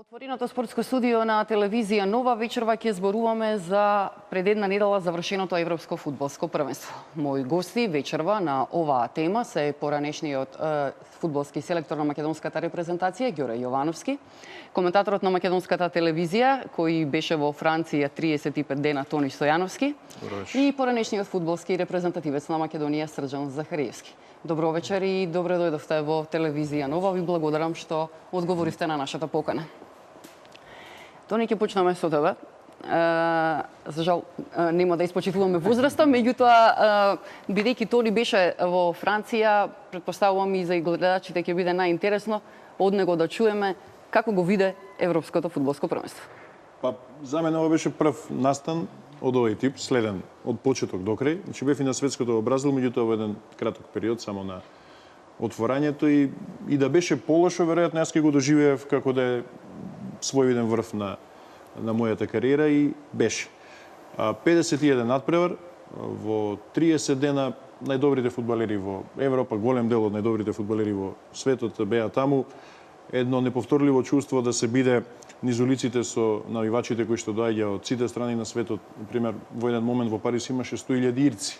Отвореното спортско студио на телевизија Нова вечерва ќе зборуваме за пред една недела завршеното европско фудбалско првенство. Мои гости вечерва на оваа тема се поранешниот фудбалски селектор на македонската репрезентација Ѓоре Јовановски, коментаторот на македонската телевизија кој беше во Франција 35 дена Тони Стојановски и поранешниот фудбалски репрезентативец на Македонија Срđan Захариевски. Добро вечер и добре дојдовте во телевизија Нова. Ви благодарам што одговоривте на нашата покана. Тони, ќе почнеме со тебе. За жал, нема да испочитуваме возраста, меѓутоа, бидејќи Тони беше во Франција, претпоставувам и за гледачите ќе биде најинтересно од него да чуеме како го виде Европското фудбалско првенство. Па, за мене ова беше прв настан од овој тип, следен од почеток до крај. Значи бев и на светското во Бразил, меѓутоа во еден краток период, само на отворањето и да беше полошо, веројатно јас ќе го доживеев како да е свој виден врв на мојата кариера и беше. 51 надпревар, во 30 дена најдобрите фудбалери во Европа, голем дел од најдобрите фудбалери во светот беа таму. Едно неповторливо чувство да се биде низ улиците со навивачите кои што доаѓа од сите страни на светот. Например, во еден момент во Париз имаше 100.000 ирци.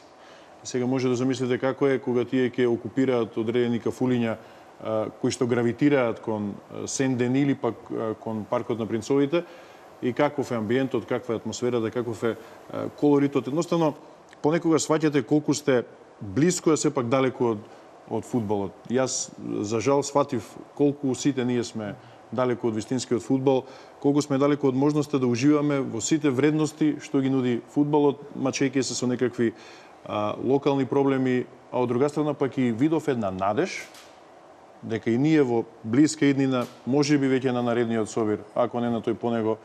И сега може да замислите како е кога тие ќе окупираат одредени кафулиња кои што гравитираат кон Сен-Дени или пак кон паркот на принцовите, и каков е амбиентот, каква е атмосферата, каков е колоритот. Едноставно, понекогаш сваќате колку сте блиско, а сепак далеку од фудбалот. Јас, за жал, сватив колку сите ние сме далеку од вистинскиот фудбал, колку сме далеку од можноста да уживаме во сите вредности што ги нуди фудбалот, мачејќи се со некакви локални проблеми, а од друга страна пак и видов една надеж дека и ние во блиска иднина, можеби веќе на наредниот собир, ако не на тој по него,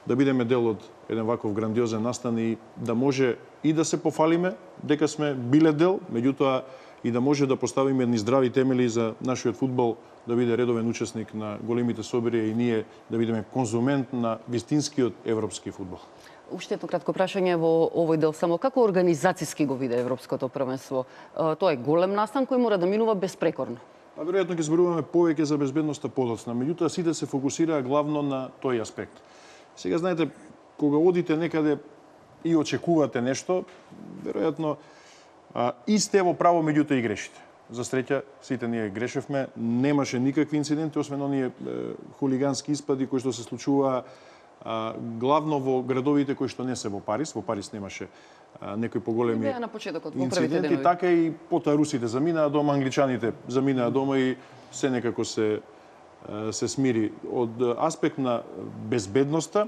да бидеме дел од еден ваков грандиозен настан и да може и да се пофалиме дека сме биле дел, меѓутоа и да може да поставиме едни здрави темели за нашиот фудбал да биде редовен учесник на големите собири и ние да бидеме конзумент на вистинскиот европски фудбал. Уште едно кратко прашање во овој дел, само како организацијски го виде Европското првенство? Тоа е голем настан кој мора да минува безпрекорно. А веројатно ќе зборуваме повеќе за безбедноста подоцна, меѓутоа сите се фокусираа главно на тој аспект. Сега знаете, кога одите некаде и очекувате нешто, веројатно и сте во право, меѓутоа и грешите. За среќа, сите ние грешевме, немаше никакви инциденти, освен оние хулигански испади кои што се случуваа главно во градовите кои што не се во Париз. Во Париз немаше некои поголеми инциденти, така и потоа русите заминаа дома, англичаните заминаа дома и се некако се смири. Од аспект на безбедноста,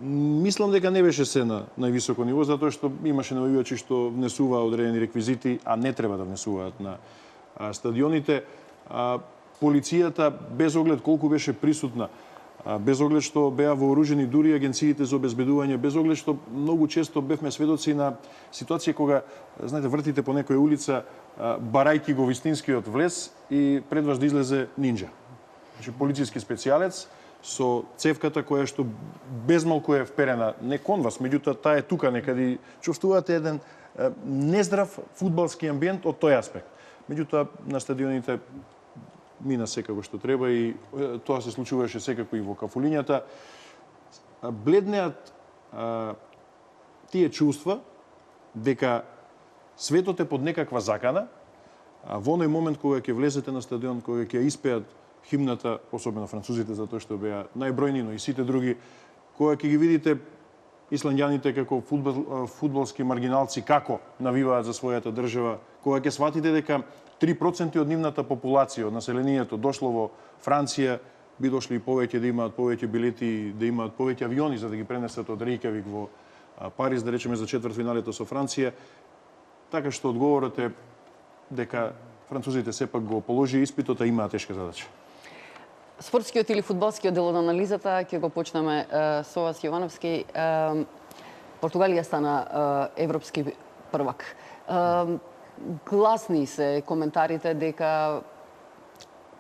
мислам дека не беше се на највисоко ниво, затоа што имаше навивачи што внесуваа одредени реквизити, а не треба да внесуваат на стадионите. Полицијата, без оглед колку беше присутна, без оглед што беа вооружени дури агенциите за обезбедување, без оглед што многу често бевме сведоци на ситуација кога, знаете, вртите по некоја улица, барајки го вистинскиот влез и пред вас да излезе нинџа. Значи, полициски специјалец со цевката која што безмалку е вперена не кон вас, меѓутоа таа е тука некаде. Чувствувате еден нездрав фудбалски амбиент од тој аспект. Меѓутоа на стадионите мина секако што треба и тоа се случуваше секако и во кафулињата. Бледнеат тие чувства дека светот е под некаква закана, а во оној момент кога ќе влезете на стадион, кога ќе испеат химната, особено французите, затоа што беа најбројни, но и сите други, кога ќе ги видите исландјаните како фудбалски маргиналци како навиваат за својата држава, кога ќе сватите дека 3% од нивната популација, од населението дошло во Франција, би дошли и повеќе да имаат повеќе билети, да имаат повеќе авиони за да ги пренесат од Рејкјавик во Париз, да речеме за четвртфиналето со Франција. Така што одговорот е дека французите сепак го положи испитот, а имаа тешка задача. Спортскиот или фудбалскиот дел од анализата ќе го почнеме со вас, Јовановски. Португалија стана европски првак. Гласни се коментарите дека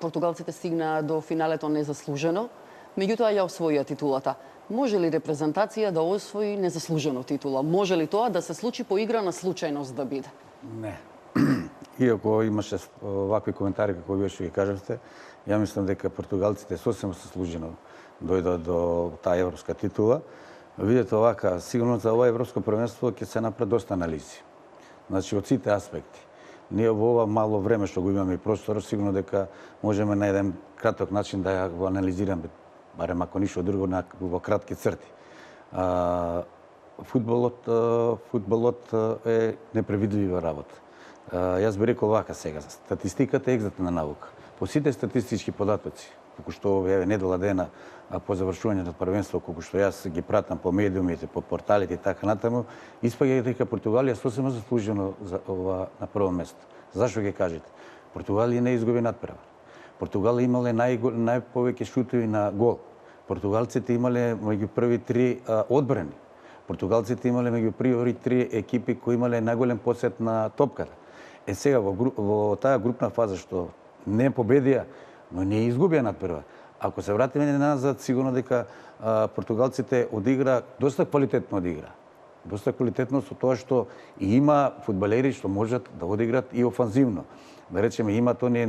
португалците стигнаа до финалето незаслужено, меѓутоа ја освоија титулата. Може ли репрезентација да освои незаслужено титула? Може ли тоа да се случи по игра на случајност да биде? Не. иако имаше вакви коментари како вие што ги кажавте, ја мислам дека португалците сосема заслужено дојдат до таа европска титула. Видете овака, сигурно за ова европско првенство ќе се направи доста анализи. Значи, од сите аспекти. Ние во ова мало време што го имаме и простор, сигурно дека можеме на еден краток начин да го анализираме, барем ако ништо друго, во кратки црти. Фудбалот е непредвидлива работа. Јас би рекол вака сега, статистиката е екзактна наука. По сите статистички податоци, колку што еве недела дена по завршувањето на првенство, колку што јас ги пратам по медиумите, по порталите и така натаму, испаѓа дека Португалија сосема заслужено за ова на прво место. Зашо ги кажете? Португалија не изгуби надпревар. Португалија имале најповеќе шутови на гол. Португалците имале меѓу први 3 одбрани. Португалците имале меѓу први 3 екипи кои имале најголем посет на топката. Сега во таа групна фаза што не победија, но не изгубија надпревар. Ако се вратиме назад, сигурно дека португалците одигра доста квалитетно одигра. Доста квалитетно со тоа што и има фудбалери што можат да одиграат и офанзивно. Да речеме, имат оние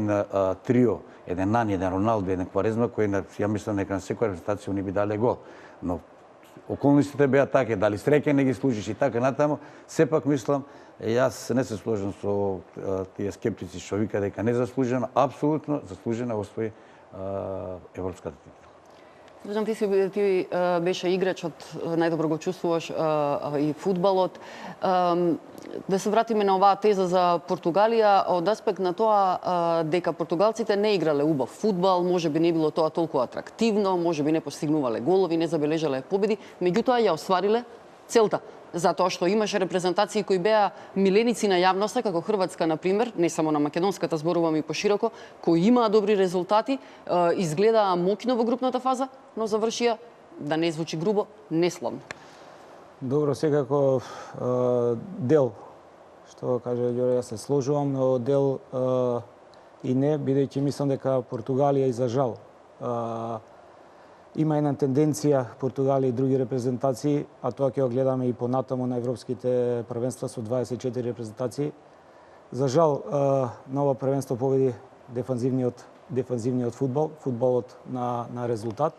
трио, еден Нани, еден Роналдо, еден Кварезма, кои ја мислам дека на секоја репрезентација ни би дале гол. Но околностите беа таке, дали среќа не ги служиш и така натаму, сепак мислам, јас не се сложам со тие скептици што вика дека незаслужено, апсолутно заслужено освои европската титла. Срежан, ти беше играч од најдобро го чувствуваш и фудбалот. Да се вратиме на оваа теза за Португалија, од аспект на тоа дека португалците не играле убав фудбал, можеби не било тоа толку атрактивно, можеби не постигнувале голови, не забележале победи, меѓутоа ја оствариле целта. Затоа што имаше репрезентации кои беа миленици на јавноста, како Хрватска, например, не само на македонската, зборувам и пошироко, кои имаа добри резултати, изгледаа моќно во групната фаза, но завршија, да не звучи грубо, неславно. Добро, секако дел, што каже Ѓоре, јас се сложувам, но дел и не, бидејќи мислам дека Португалија и за жал има една тенденција Португалија и други репрезентации, а тоа ќе го гледаме и понатаму на европските првенства со 24 репрезентации. За жал, на ова првенство победи дефанзивниот фудбал, фудбалот на резултат.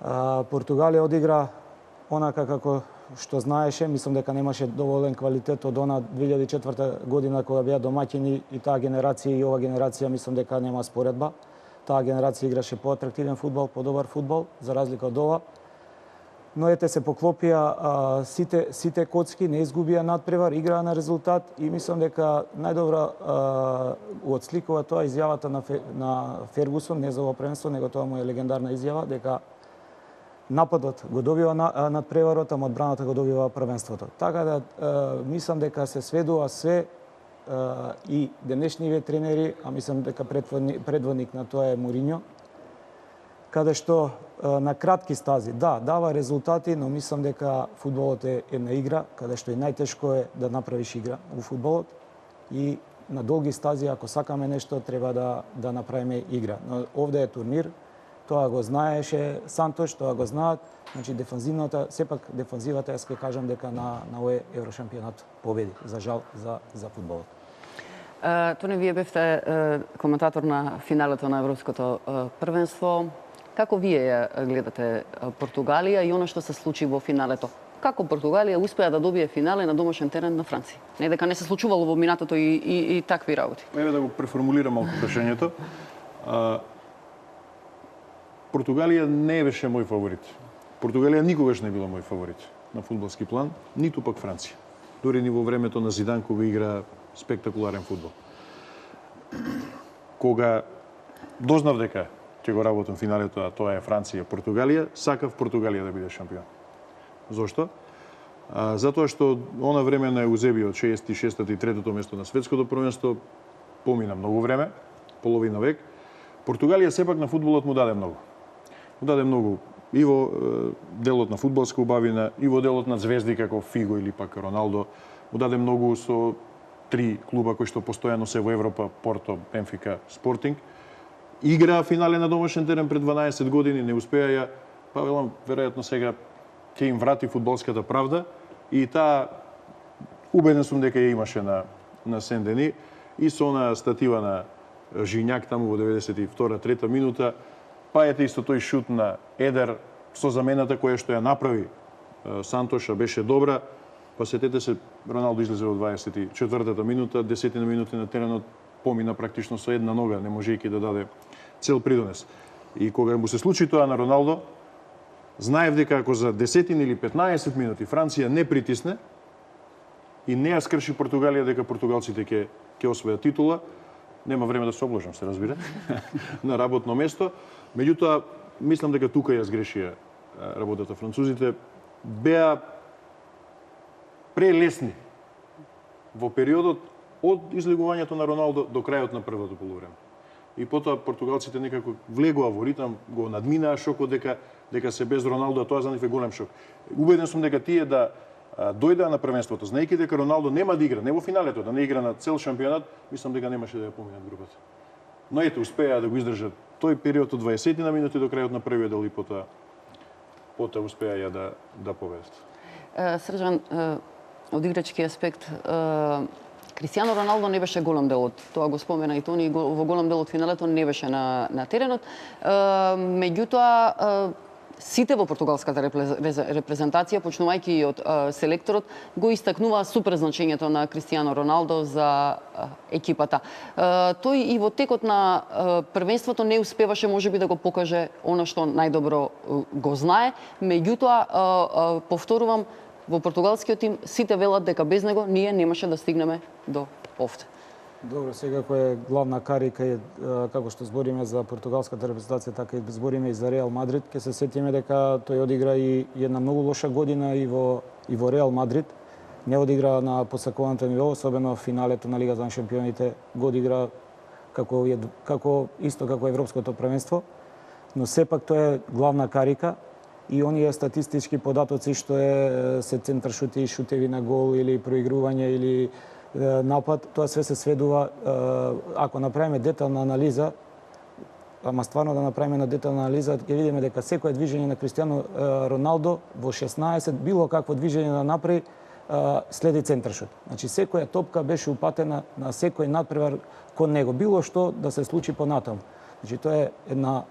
Португалија одигра онака како што знаеше, мислам дека немаше доволен квалитет од она 2004 година кога беа домаќини и таа генерација и ова генерација, мислам дека нема споредба. Таа генерација играше поатрактивен фудбал, подобар фудбал, за разлика од ова. Но ете се поклопија сите коцки, не изгубија надпревар, играа на резултат и мислам дека најдобра отсликува тоа изјавата на Фергусон, не за ова првенство, него тоа му е легендарна изјава, дека нападот го добива надпреварот, ама одбраната го добива првенството. Така да мислам дека се сведува све и денешниве тренери, а мислам дека предводник на тоа е Мориньо, каде што на кратки стази, да, дава резултати, но мислам дека фудбалот е една игра, каде што и најтешко е да направиш игра во фудбалот и на долги стази, ако сакаме нешто, треба да направиме игра. Но овде е турнир, тоа го знаеше Сантош, тоа го знаат, значи сепак дефанзивата, јас ќе кажам дека на овој Еврошампионат победи, за жал за фудбалот. Тони, вие бевте коментатор на финалето на Европското првенство. Како вие ја гледате Португалија и она што се случи во финалето? Како Португалија успеа да добие финале на домашен терен на Франција? Не дека не се случувало во минатото и такви работи. Еве да го преформулирам малку прашањето. Португалија не беше мој фаворит. Португалија никогаш не била мој фаворит на фудбалски план, ниту пак Франција. Дори ни во времето на Зидан кога игра спектакуларен фудбал. Кога дознав дека ќе го работам финалето, а тоа е Франција и Португалија, сакав Португалија да биде шампион. Зошто? Затоа што она време на Еузебио од 66-тото и 3-тото место на светското првенство помина многу време, половина век. Португалија сепак на фудбалот му даде многу. Му даде многу и во делот на фудбалска убавина, и во делот на звезди како Фиго или пак Роналдо. Му даде многу со 3 клуба кои што постојано се во Европа, Порто, Бенфика, Спортинг. Играа финале на домашен терен пред 12 години, не успеа па велам, веројатно сега ќе им врати фудбалската правда и таа убеден сум дека ја имаше на на Сен-Дени и со онаа статива на Жињак таму во 92-3 минута, па ете исто тој шут на Едер со замената која што ја направи Сантоша беше добра, па сетете се Роналдо излезе во 24-та минута, 10 минути на теренот помина практично со една нога, не можејќи да даде цел придонес. И кога му се случи тоа на Роналдо, знаев дека ако за 10 или 15 минути Франција не притисне и не ја скрши Португалија дека португалците ќе освојат титула, нема време да се обложам, се разбира, на работно место. Меѓутоа, мислам дека тука ја сгрешија работата французите. Беа прелесни во периодот од излегувањето на Роналдо до крајот на првото полувреме. И потоа португалците некако влегоа во ритам, го надминаа шокот дека се без Роналдо, а тоа за нив е голем шок. Убеден сум дека тие да дојдеа на првенството, знаејќи дека Роналдо нема да игра, не во финалето, да не игра на цел шампионат, мислам дека немаше да ја поминат групата. Но ете, успеа да го издржат тој период од 20 на минути до крајот на првиот дел и потоа успеа ја да победат. Срđan, од играчки аспект, Кристијано Роналдо не беше голем дел од, тоа го спомена и Тони, во голем дел од финалето не беше на теренот. Меѓутоа, сите во португалската репрезентација, почнувајќи и од селекторот, го истакнуваа супер значењето на Кристијано Роналдо за екипата. Тој и во текот на првенството не успеваше можеби да го покаже она што најдобро го знае, меѓутоа повторувам, во португалскиот тим сите велат дека без него ние немаше да стигнеме до овде. Добро, сега која е главна карика, како што збориме за португалската репрезентација, така и збориме и за Реал Мадрид, ќе се сетиме дека тој одигра и една многу лоша година и во Реал Мадрид. Не одигра на посакуваното ниво, особено финалето на Лигата на шампионите го одигра како европското првенство, но сепак тоа е главна карика и оние статистички податоци што се центаршути и шутеви на гол или проигрување или напад, тоа све се сведува, ако направиме детална анализа, ама стварно да направиме на детална анализа, ќе видиме дека секое движење на Кристијано Роналдо во 16, било какво движење да направи, следи центаршут. Значи, секоја топка беше упатена на секој надпревар кон него, било што да се случи понатаму. Значи, тоа е една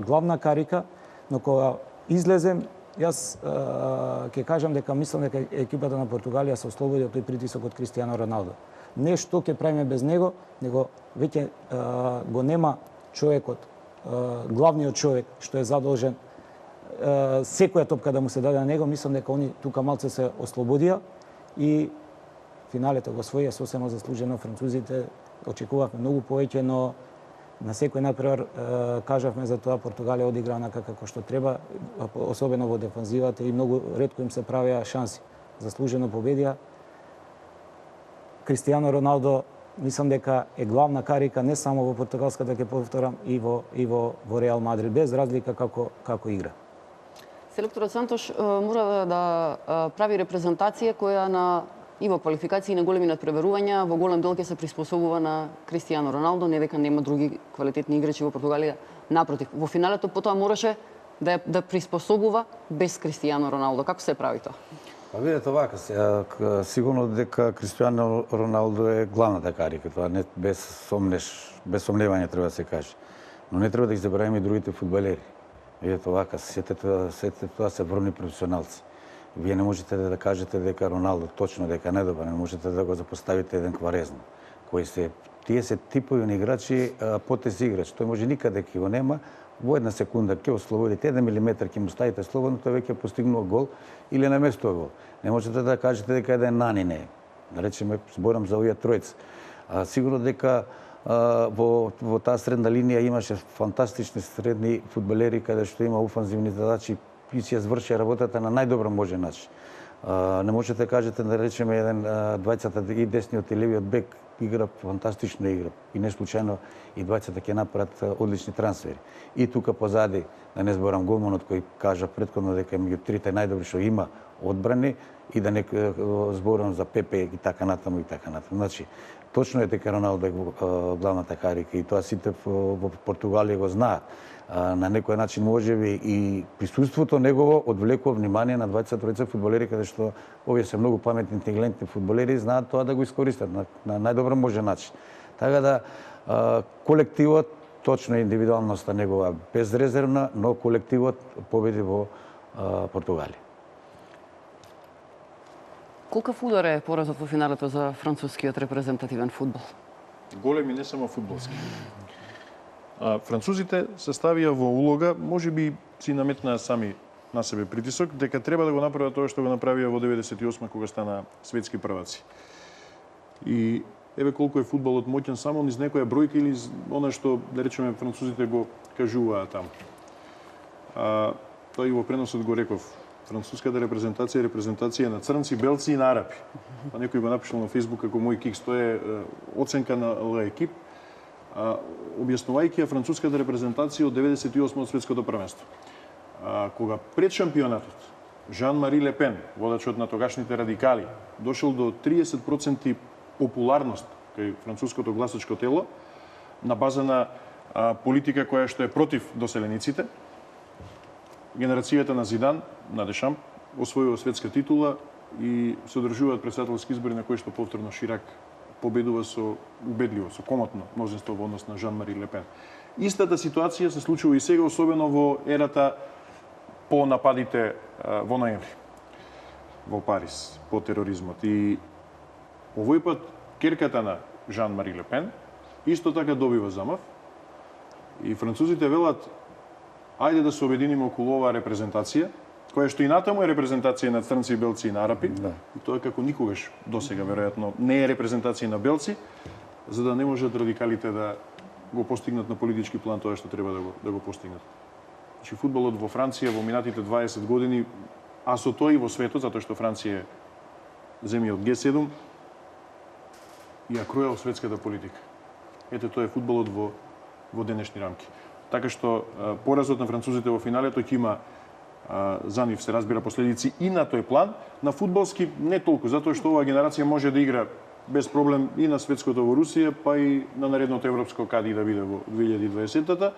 главна карика, но кога излезем, јас ќе кажам дека мислам дека екипата на Португалија се ослободи од тој притисок од Кристијано Роналдо. Не што ќе правиме без него, него веќе го нема човекот, главниот човек што е задолжен секоја топка да му се даде на него. Мислам дека они тука малце се ослободија и финалето го освоија сосема заслужено. Французите очекувавме многу повеќе, но на секој надпревар кажавме за тоа Португалија одигра онака како што треба, особено во дефанзивата, и многу ретко им се правеа шанси. Заслужено победија. Кристијано Роналдо мислам дека е главна карика не само во португалската, ќе повторам, и во Реал Мадрид, без разлика како игра. Селекторот Сантош мора да прави репрезентација која и во квалификации на големи надпреварувања во голем дел ќе се приспособува на Кристијано Роналдо, не дека нема други квалитетни играчи во Португалија, напротив. Во финалето потоа мораше да приспособува без Кристијано Роналдо. Како се прави тоа? Па видете овака, сигурно дека Кристијано Роналдо е главната карика, тоа не без сомневање треба да се каже. Но не треба да ги забравиме и другите фудбалери. Видете овака, сите тоа се врвни професионалци. Вие не можете да кажете дека Роналдо точно дека не добар, не можете да го запоставите еден Кварезма, тие се типови на играчи, потез играч, тој може никаде ќе го нема, во една секунда ќе ослободите 1 милиметар, ќе му ставите слободно, тој веќе постигнува гол или наместува гол. Не можете да кажете дека еден Нани не е. Да речеме, зборам за овие тројца. Сигурно дека во таа средна линија имаше фантастични средни фудбалери каде што има офанзивни задачи и си ја зврши работата на најдобро можен начин. Не можете да кажете, да речеме, двајцата и десниот и левиот бек игра фантастично игра. И не случајно и двајцата ќе направат одлични трансфери. И тука позади, да не зборам голманот кој кажа претходно дека меѓу трите најдобри што има одбрани и да не зборувам за Пепе и така натаму и така натаму. Значи, точно е дека Роналдо е главната карика и тоа сите во Португалија го знаат. На некој начин можеби и присуството негово одвлекува внимание на 23 фудбалери, каде што овие се многу паметни, интелигентни фудбалери, знаат тоа да го искористат на најдобар можен начин. Така да колективот, точно индивидуалноста негова безрезервна, но колективот победи во Португалија. Колкав удар е поразот во финалето за францускиот репрезентативен фудбал? Голем и не само фудбалски. Французите се ставија во улога, можеби си наметнаа сами на себе притисок, дека треба да го направат тоа што го направија во 98 кога стана светски прваци. И еве колку е фудбалот моќен само низ некоја бројка или она што, да речеме, французите го кажуваат таму. Тоа и во преносот го реков. Француската репрезентација е репрезентација на црнци, белци и на арапи. Па некој го напишал на Фејсбук како мој кикс, тоа е оценка на екип, објаснувајќи ја француската репрезентација од 98 од светското првенство. Кога пред шампионатот Жан-Мари Ле Пен, водачот на тогашните радикали, дошол до 30% популарност кај француското гласачко тело на база на политика која што е против доселениците, генерацијата на Зидан, на Дешамп, освојува светска титула и се одржуваат претседателски избори на кои што повторно Ширак победува со убедливо, со комотно мнозинство во однос на Жан-Мари Ле Пен. Истата ситуација се случува и сега, особено во ерата по нападите во ноември во Париз, по тероризмот. И овој пат керката на Жан-Мари Ле Пен исто така добива замав и французите велат ајде да се обединиме околу оваа репрезентација, која што и натаму е репрезентација на црнци, белци и на арапи, и тоа како никогаш досега веројатно не е репрезентација на белци, за да не можат радикалите да го постигнат на политички план тоа што треба да го постигнат. Значи фудбалот во Франција во минатите 20 години, а со тоа и во светот, затоа што Франција е земја од Г7, ја кројал светската политика. Ете тоа е фудбалот во денешни рамки. Така што поразот на французите во финалето ќе има за нив се разбира последици и на тој план, на фудбалски не толку, затоа што оваа генерација може да игра без проблем и на светското во Русија, па и на наредното европско каде и да биде во 2020-та.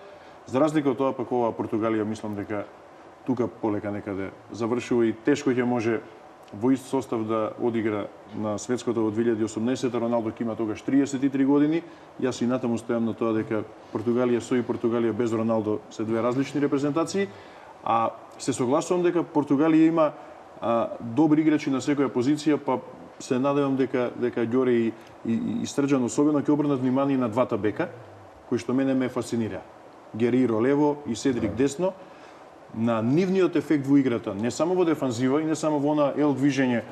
За разлика од тоа, пак оваа Португалија, мислам дека тука полека некаде завршува и тешко ќе може во ист состав да одигра на светското во 2018-та. Роналдо ќе има тогаш 33 години. Јас и натаму стојам на тоа дека Португалија со и Португалија без Роналдо се две различни репрезентации, а се согласувам дека Португалија има добри играчи на секоја позиција, па се надевам дека Ѓоре и Срđan особено ќе обрнат внимание на двата бека, кои што мене ме фасцинира. Гериро лево и Седрик десно, на нивниот ефект во играта, не само во дефанзива и не само во на ел движење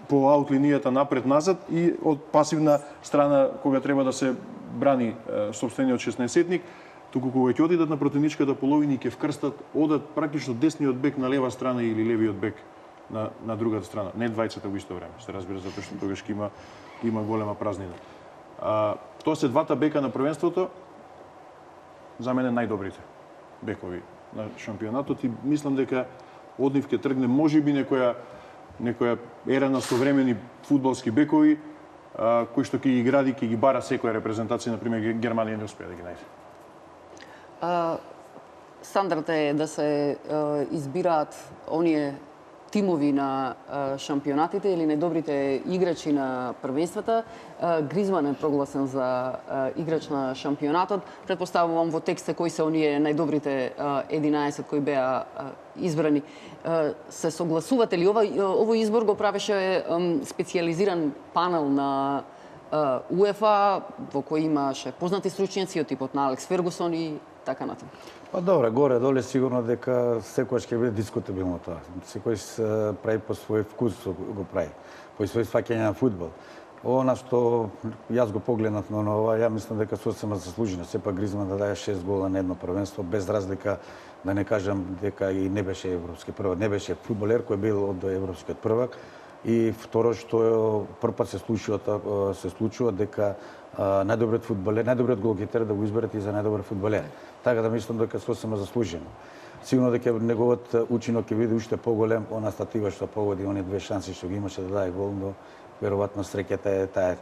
по аут линијата напред-назад и од пасивна страна кога треба да се брани сопствениот 16-сетник, туку кога ќе одидат на противничката половина и ќе вкрстат, одат практично десниот бек на лева страна или левиот бек на другата страна. Не двајцата во исто време, се разбира, затоа што тогаш ќе има голема празнина. Тоа се двата бека на првенството, за мене најдобрите бекови на шампионатот и мислам дека од нив ќе тргне можеби некоја ера на современи фудбалски бекови кои што ќе ги гради, ќе ги бара секоја репрезентација, на пример Германија не успеа да ги најде. Стандард е да се избираат оние тимови на шампионатите или најдобрите играчи на првенствата. Гризман е прогласен за играч на шампионатот. Предпоставувам во текста кои се оние најдобрите 11 кои беа избрани. Се согласувате ли? Овој избор го правеше специализиран панел на УЕФА, во кој имаше познати стручњаци од типот на Алекс Фергусон и така натаму. Па добре, горе-доле сигурно дека секогаш ќе биде дискутабилно тоа. Секој се прави по свој вкус го прави, по свој сваќање на фудбал. Она што јас го погледнав на ова, ја мислам дека сосема заслужено. Сепак Гризман да даде 6 гола на едно првенство, без разлика, да не кажам дека и не беше европски првак, не беше фудбалер кој бил од европскиот првак. И второ што првпат се случува дека најдобриот фудбалер, најдобриот голгетер да го изберат и за најдобар фудбалер. Така да мислам дека сосема заслужено. Сигурно дека неговиот учинок ќе биде уште поголем, она статива што погоди оние две шанси што ги имаше да даде гол, но веројатно среќата е таа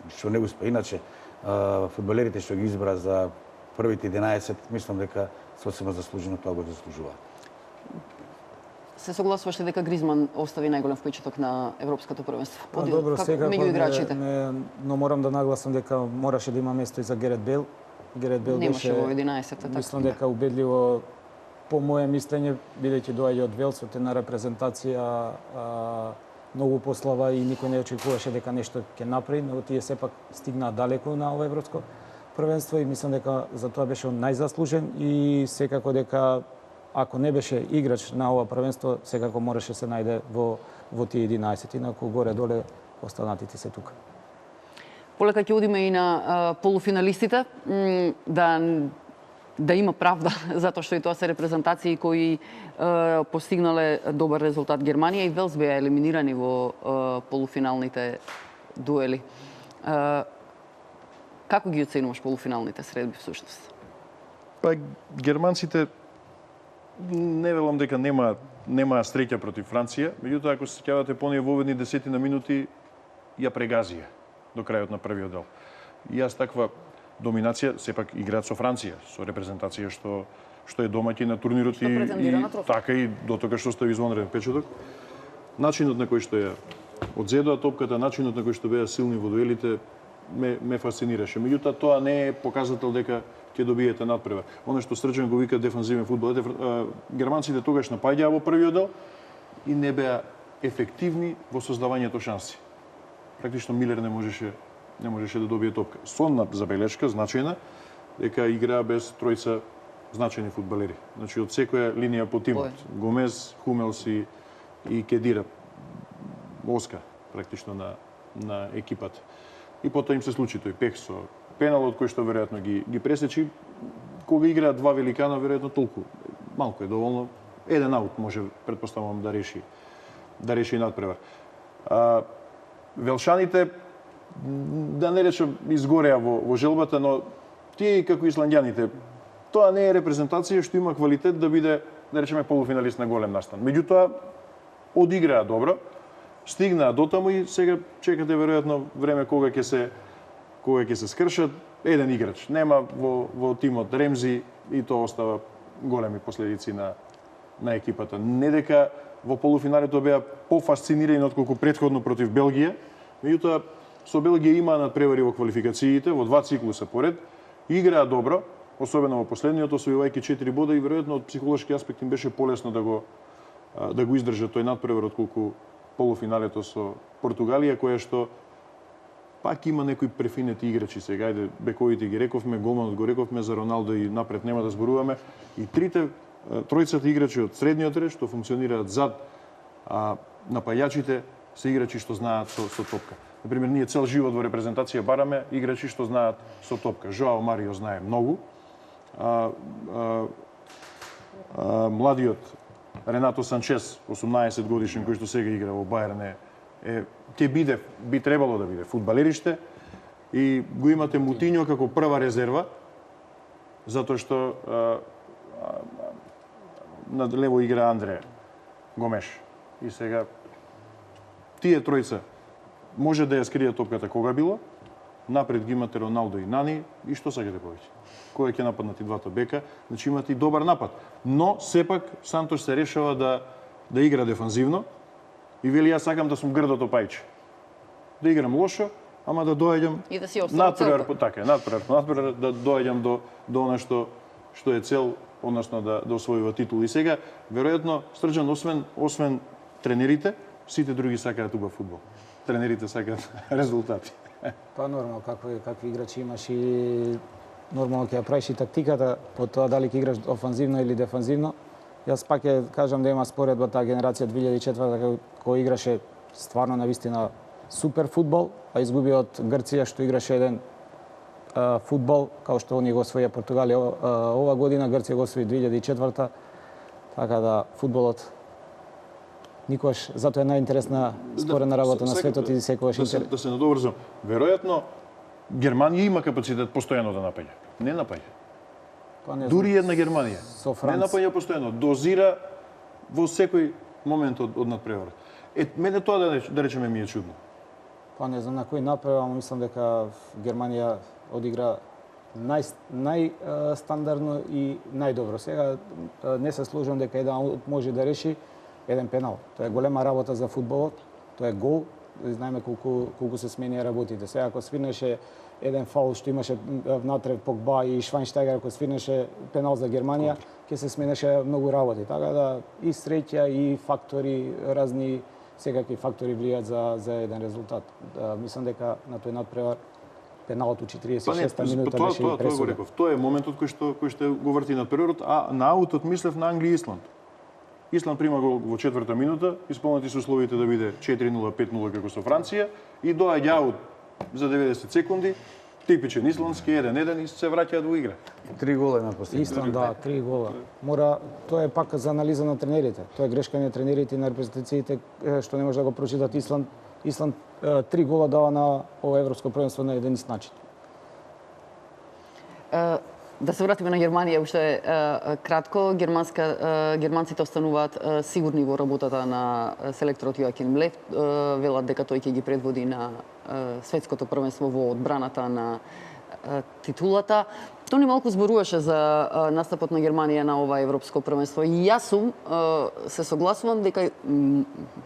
што не успе. Иначе фудбалерите што ги избра за првите 11, мислам дека сосема заслужено тоа го заслужува. Се согласуваше дека Гризман остави најголем впечаток на европското првенство? Добро, секако меѓу играчите. Но морам да нагласам дека мораше да има место и за Герет Бейл. Герет Бейл Немаше беше во 11-та, така. Мислам дека убедливо, по моје мислење, бидејќи доаѓа од Велс, од една репрезентација многу послава и никој не очекуваше дека нешто ќе направи, но тие сепак стигнаа далеку на ова европско првенство и мислам дека за тоа беше најзаслужен и секако дека ако не беше играч на ова првенство, секако мораше се најде во тие 11, инаку горе-доле останатите се тука. Полека ќе одиме и на полуфиналистите, да има правда, затоа што и тоа се репрезентации кои постигнале добар резултат. Германија и Велс беа елиминирани во полуфиналните дуели. Како ги оценуваш полуфиналните средби всушност? Па германците не велам дека нема среќа против Франција, меѓутоа ако се сеќавате по оние воведни 10 минути ја прегазија до крајот на првиот дел. И јас таква доминација сепак играат со Франција, со репрезентација што е домаќин на турнирот и така и до тога што стави извонреден впечаток. Начинот на кој што ја одзедоа топката, начинот на кој што беа силни во дуелите ме фасцинираше. Меѓутоа тоа не е показател дека ќе добиете надпревар. Оно што Срđan го вика дефанзивен фудбал. Германците тогаш напаѓаа во првиот дел и не беа ефективни во создавањето шанси. Практично Милер не можеше да добие топка. Сонна забелешка, значајна, дека играа без тројца значајни фудбалери. Значи од секоја линија по тимот. Гомес, Хумелс и Кедира. Оска практично на екипата. И потоа им се случи тој пех со пеналот кој што веројатно ги пресечи. Кога играат два великана, веројатно толку. Малку е доволно. Еден аут може, претпоставувам, да реши надпревар. Велшаните, да не речам, изгореа во желбата, но тие како исландјаните, тоа не е репрезентација што има квалитет да биде, да речеме, полуфиналист на голем настан. Меѓутоа, одиграа добро, стигнаа дотаму и сега чекате веројатно време кога ќе се скршат. Еден играч нема во тимот, Ремзи, и тоа остава големи последици на екипата. Не дека во полуфиналето беа пофасцинирани отколку претходно против Белгија, меѓутоа со Белгија имаа надпревари во квалификациите, во два циклуса поред, играа добро, особено во последниот, освојувајќи 4 бода и веројатно од психолошки аспект им беше полесно да го издржат тој надпревар отколку полуфиналето со Португалија, која што пак има некои префинети играчи сега. Ајде, бековите ги рековме, голманот го рековме, за Роналдо и напред нема да зборуваме. И тројцата играчи од средниот ред што функционираат зад напајачите се играчи што знаат со топка. Например, ние цел живот во репрезентација бараме играчи што знаат со топка. Жоао Марио знае многу. Младиот Ренато Санчес, 18 годишен, кој што сега игра во Бајерн, би требало да биде фудбалеристе, и го имате Мутињо како прва резерва, затоа што на лево игра Андре Гомеш. И сега тие тројца може да ја скријат топката кога било, напред ги имате Роналдо и Нани, и што сакате повеќе? Кој ќе нападнат и двата бека, значи имате и добар напад. Но сепак Сантош се решава да игра дефанзивно и вели јас сакам да сум грдото пајче. Да играм лошо, ама да доаѓам и да си остава целта. Така, надпревар да доаѓам до она што е цел, односно да освојува титул. И сега веројатно Срđan освен тренерите, сите други сакаат убав фудбал. Тренерите сакаат резултати. Па нормално, какви играчи имаш и нормално ќе ја правиш и тактиката по тоа дали ќе играш офанзивно или дефанзивно. Јас пак ќе кажам да има споредба таа генерација 2004 кој играше стварно навистина супер фудбал, а изгуби од Грција што играше еден фудбал како што они го освоија Португалија ова година, Грција го освои 2004. Така да фудбалот никогаш, затоа е најинтересна споредна работа на светот и секогаш да се надоврзам. Веројатно Германија има капацитет постојано да напаѓа. Не напаѓа. Па не знам, Дури една Германија со не Франција. напаѓа постојано, дозира во секој момент од надпреварот. Мене тоа да речеме ми е чудно. Па не знам на кој направа, ама мислам дека Германија одигра најстандардно и најдобро. Сега не се служам дека еден може да реши еден пенал. Тоа е голема работа за фудбалот, тоа е гол, знаеме колку се сменија работите. Сега ако свирнеше еден фаул што имаше внатре Погба и Швајнштайгер, ако свирнеше пенал за Германија, ќе се сменеше многу работи. Така да и среќа и фактори, разни секакви фактори влијаат за еден резултат. Мислам дека на тој надпревар пеналот у 46-та минута беше и пресуден. Тоа го реков. Тоа е моментот кој што го врти надпреварот, а на аутот мислев на Англија и Исланд. Исланд прима гол во 4-та минута, исполнети се условите да биде 4-0, 5-0 како со Франција и доаѓа аут за 90 секунди, типичен исландски 1-1 и се враќаат во игра. 3 гола има последно. Исланд, да, 3 гола. Тоа е пак за анализа на тренерите. Тоа е грешка на тренерите и на репрезентациите што не може да го прочитат Исланд. Исланд 3 гола дава на ова европско првенство на еден ист начин. Да се вратиме на Германија уште кратко. Германците остануваат сигурни во работата на селекторот Јоаким Лев. Велат дека тој ќе ги предводи на светското првенство во одбраната на титулата. Тони малку зборуваше за настапот на Германија на ова европско првенство. И јас се согласувам дека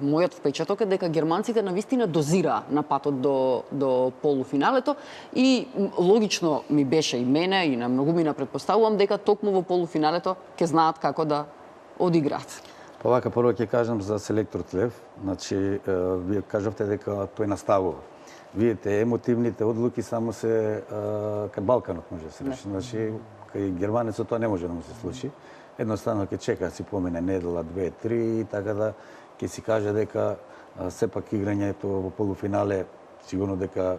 мојот впечаток е дека германците навистина дозира на патот до полуфиналето и логично ми беше и мене и на многумина претпоставувам дека токму во полуфиналето ќе знаат како да одиграат. Па вака прво ќе кажам за селекторот Лев. Значи, вие кажавте дека тој наставува. Видите, емотивните одлуки само се кај Балканот може да се реши. Значи, кај германецот тоа не може да му се случи. Едноставно ќе чека, си помине недела, 2-3 и така да ќе си каже дека сепак играњето во полуфинале сигурно дека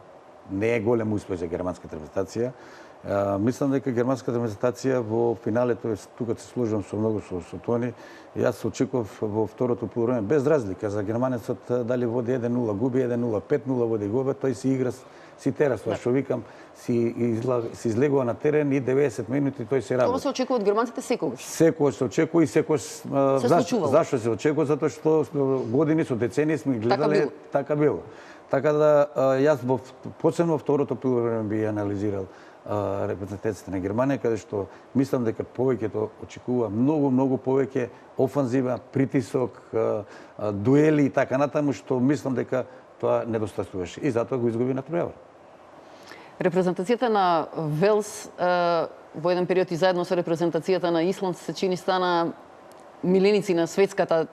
не е голем успех за германската репрезентација. Мислам дека германската репрезентација во финалето, тука се служам со многу со Тони, јас очекував во второто полувреме без разлика за германецот дали води 1-0, губи 1-0, 5-0 води губи, тој си игра, си тера тоа што викам, си излегува на терен и 90 минути тој се работи. Тоа се очекува од германците секогаш. Секогаш се очекува и секогаш зашто се очекува? Затоа што години со децении сме гледале така било. Така да јас посебно во второто полувреме би анализирал репрезентацијата на Германија, каде што мислам дека повеќето очекува многу повеќе офанзива, притисок, дуели и така натаму, што мислам дека тоа недостатуваше и затоа го изгуби надпревар. Репрезентацијата на Велс во еден период и заедно со репрезентацијата на Исланд се чини стана миленици на светската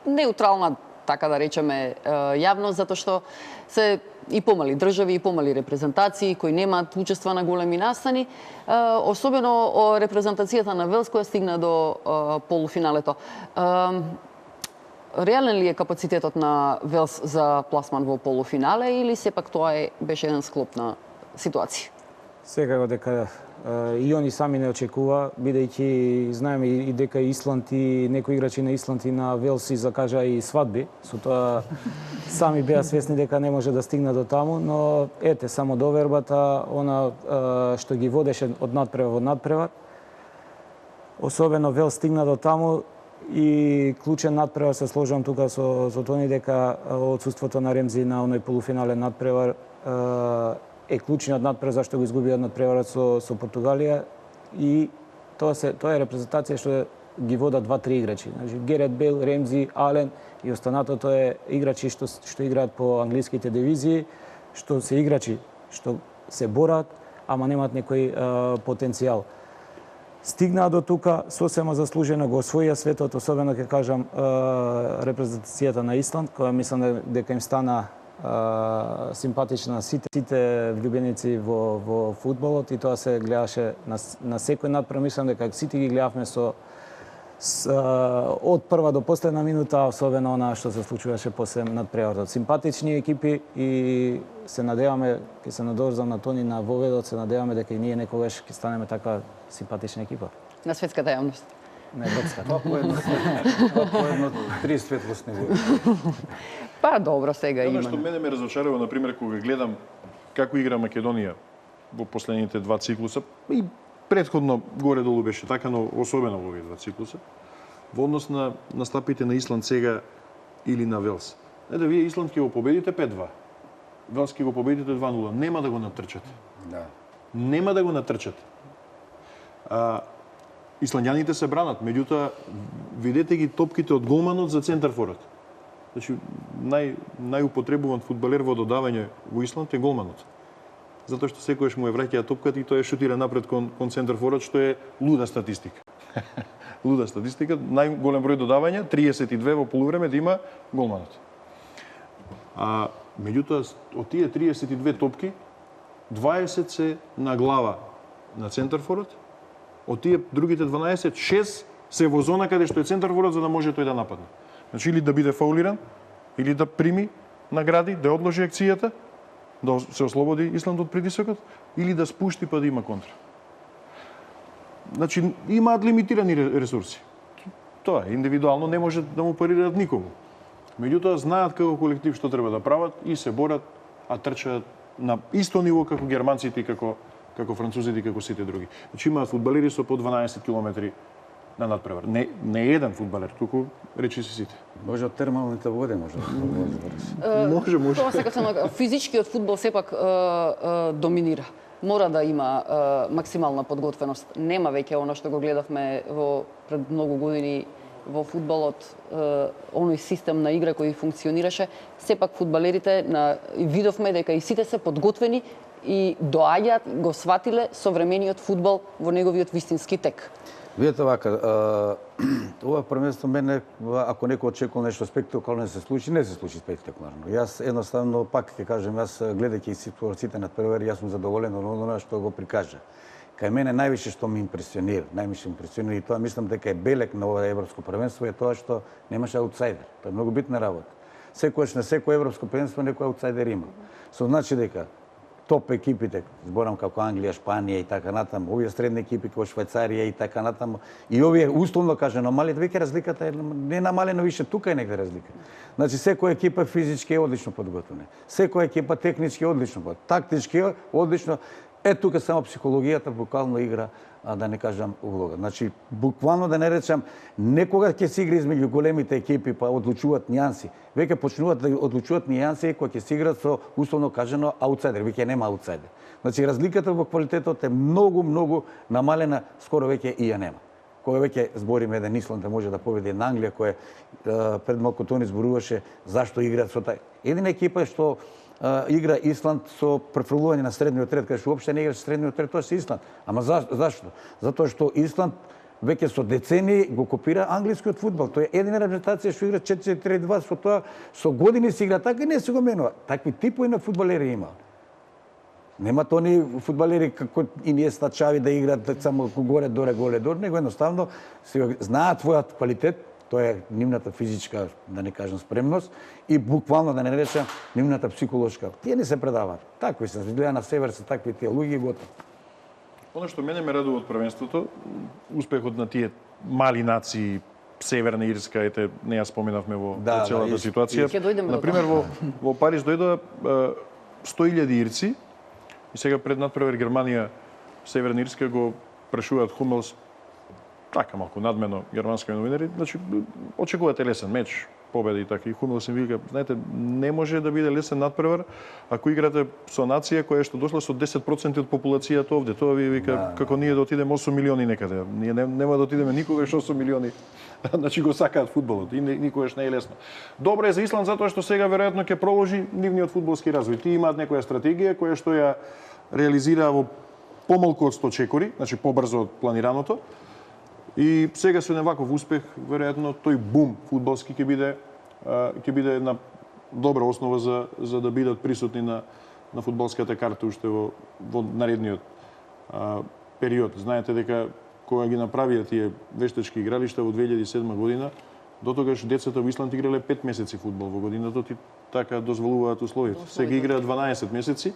неутрална, така да речеме, јавност, затоа што се и помали држави, и помали репрезентации кои немаат учества на големи настани, особено репрезентацијата на Велс која стигна до полуфиналето. Реален ли е капацитетот на Велс за пласман во полуфинале или сепак тоа беше еден склоп на ситуација? Секако дека и они сами не очекува, бидејќи знаеме и дека Исланд и некои играчи на Исланд и на Велс си закажа и свадби, со тоа сами беа свесни дека не може да стигна до таму, но ете, само довербата, она што ги водеше од надпревар во надпревар, особено Велс стигна до таму и клучен надпревар, се сложувам тука со Тони дека отсуството на Ремзи на оној полуфинален надпревар е клучниот надпревар зашто го изгубија надпреварот со Португалија и тоа е репрезентација што ги водат 2-3 играчи. Значи Герет Бейл, Ремзи, Ален и останатото е играчи што играат по англиските дивизии, што се играчи што се борат, ама немаат некој потенцијал. Стигнаа до тука, сосема заслужено го освоија светот, особено ќе кажам репрезентацијата на Исланд, која мислам дека им стана симпатична сите влюбеници во фудбалот и тоа се гледаше на секој надпревар. Мислам дека сите ги гледавме од прва до последна минута, особено она што се случуваше после надпреварот. Симпатични екипи и се надеваме, ќе се надоврзам на Тони на воведот, се надеваме дека и ние некогаш ќе станеме така симпатична екипа. На светската јавност. Не, бацка, тоа поедно 3 светлосни години. Па добро, сега Оно има. што мене ме разочарува, например, кога гледам како игра Македонија во последните 2 циклуса, и претходно горе-долу беше така, но особено во овие 2 циклуса, во однос на настапите на Исланд сега или на Велс. Да вие Исланд ќе го победите 5-2. Велс ќе го победите 2-0. Нема да го натрчате. Да. Нема да го натрчате. Исландјаните се бранат, меѓутоа видете ги топките од голманот за центар форот. Значи најупотребуван фудбалер во додавање во Исланд е голманот. Затоа што секојаш му е враќаја топката и тој ја шутира напред кон центар форот, што е луда статистика. Луда статистика, најголем број додавања, 32 во полувреме да има голманот. Меѓутоа, од тие 32 топки, 20 се на глава на центар форот, од тие другите 12, 6 се во зона каде што е центар форот за да може тој да нападне. Значи, или да биде фаулиран, или да прими награди, да одложи акцијата, да се ослободи Исланд од притисокот, или да спушти па да има контра. Значи, имаат лимитирани ресурси. Тоа е, индивидуално не може да му парираат никому. Меѓутоа, знаат како колектив што треба да прават и се борат, а трчаат на исто ниво како германците и како французите и како сите други. Значи, имаат фудбалери со по 12 километри на надпревар. Не еден фудбалер, туку речи си сите. Може од термалните води, може. Може. Тоа секогаш физичкиот фудбал сепак доминира. Мора да има максимална подготвеност. Нема веќе оно што го гледавме пред многу години во фудбалот, оној систем на игра кој функционираше. Сепак фудбалерите видовме дека и сите се подготвени и доаѓаат, го сватиле современиот фудбал во неговиот вистински тек. Видете вака, ова првенство мене, ако некој очекува нешто спектакуларно да се случи, не се случи спектакуларно. Јас едноставно, пак ќе кажем, јас гледајќи ситуациите на првер, јас сум задоволен од оно што го прикажа. Кај мене највише што ме импресионира, и тоа мислам дека е белег на ова европско првенство е тоа што немаше аутсайдер. Тоа е многу битна работа. Секојаш на секој европско првенство некој аутсайдер има. Со значи дека топ екипите, зборам како Англија, Шпанија и така натаму, овие средни екипи како Швајцарија и така натаму, и овие условно кажано малите, веќе разликата е не намалено више, тука е негде разлика. Значи секоја екипа физички е одлично подготвена. Секоја екипа технички е одлично подготвена. Тактички е одлично. Тука само психологијата буквално игра, да не кажам, улога. Значи, буквално да не речам, некога ќе се игра измеѓу големите екипи, па одлучуваат нијанси. Веќе почнуваат да одлучуваат нијанси кога ќе се играат со, условно кажано, аутсайдер. Веќе нема аутсайдер. Значи, разликата во квалитетот е многу намалена, скоро веќе и ја нема. Кога веќе збориме еден Исланд да може да победи на Англија, која пред малку Тони зборуваше зашто играат со тај. Едина екипа што игра Исланд со префрлување на средниот ред, кај што уопште не игра со средниот ред, тоа е Исланд. Ама зашто? Затоа што Исланд веќе со децении го копира англискиот фудбал. Тоа е едина репрезентација што игра 4-4-2, со тоа со години се игра така и не се го менува. Такви типови на фудбалери има. Нема тони фудбалери како и ние стачави да играат само горе-доле, него едноставно знаат својот квалитет. Тоа е нивната физичка, да не кажам, спремност и буквално, да не речам, нивната психолошка. Тие не се предаваат. Такви се, гледа на север се такви тие луѓе и готово. Оно што мене ме радува од првенството, успехот на тие мали нации, Северна Ирска, ете, не ја споменавме во целата ситуација. Например, во Париз дојдоа 100.000 ирци и сега пред надпревер Германија, Северна Ирска го прашуваат Хумелс, така малку надмено германски новинари, значи очекувате лесен меч, победа и така. И Хумелс им вика, знаете, не може да биде лесен надпревар ако играте со нација која што дошла со 10% од популацијата овде. Тоа ви вика како ние да отидеме 8 милиони некаде. Ние нема да отидеме никогаш 8 милиони. Значи го сакаат фудбалот и никогаш не е лесно. Добро е за Исланд затоа што сега веројатно ќе проложи нивниот фудбалски развој. Тие имаат некоја стратегија која што ја реализира во помалку од 100 чекори, значи побрзо од планираното. И сега со неваков успех, веројатно тој бум фудбалски ќе биде една добра основа за да бидат присутни на фудбалската карта уште во наредниот период. Знаете дека кога ги направија тие вештачки игралишта во 2007 година, дотогаш децата во Исланд играле 5 месеци фудбал во годината, и така дозволуваат условите. Сега играат 12 месеци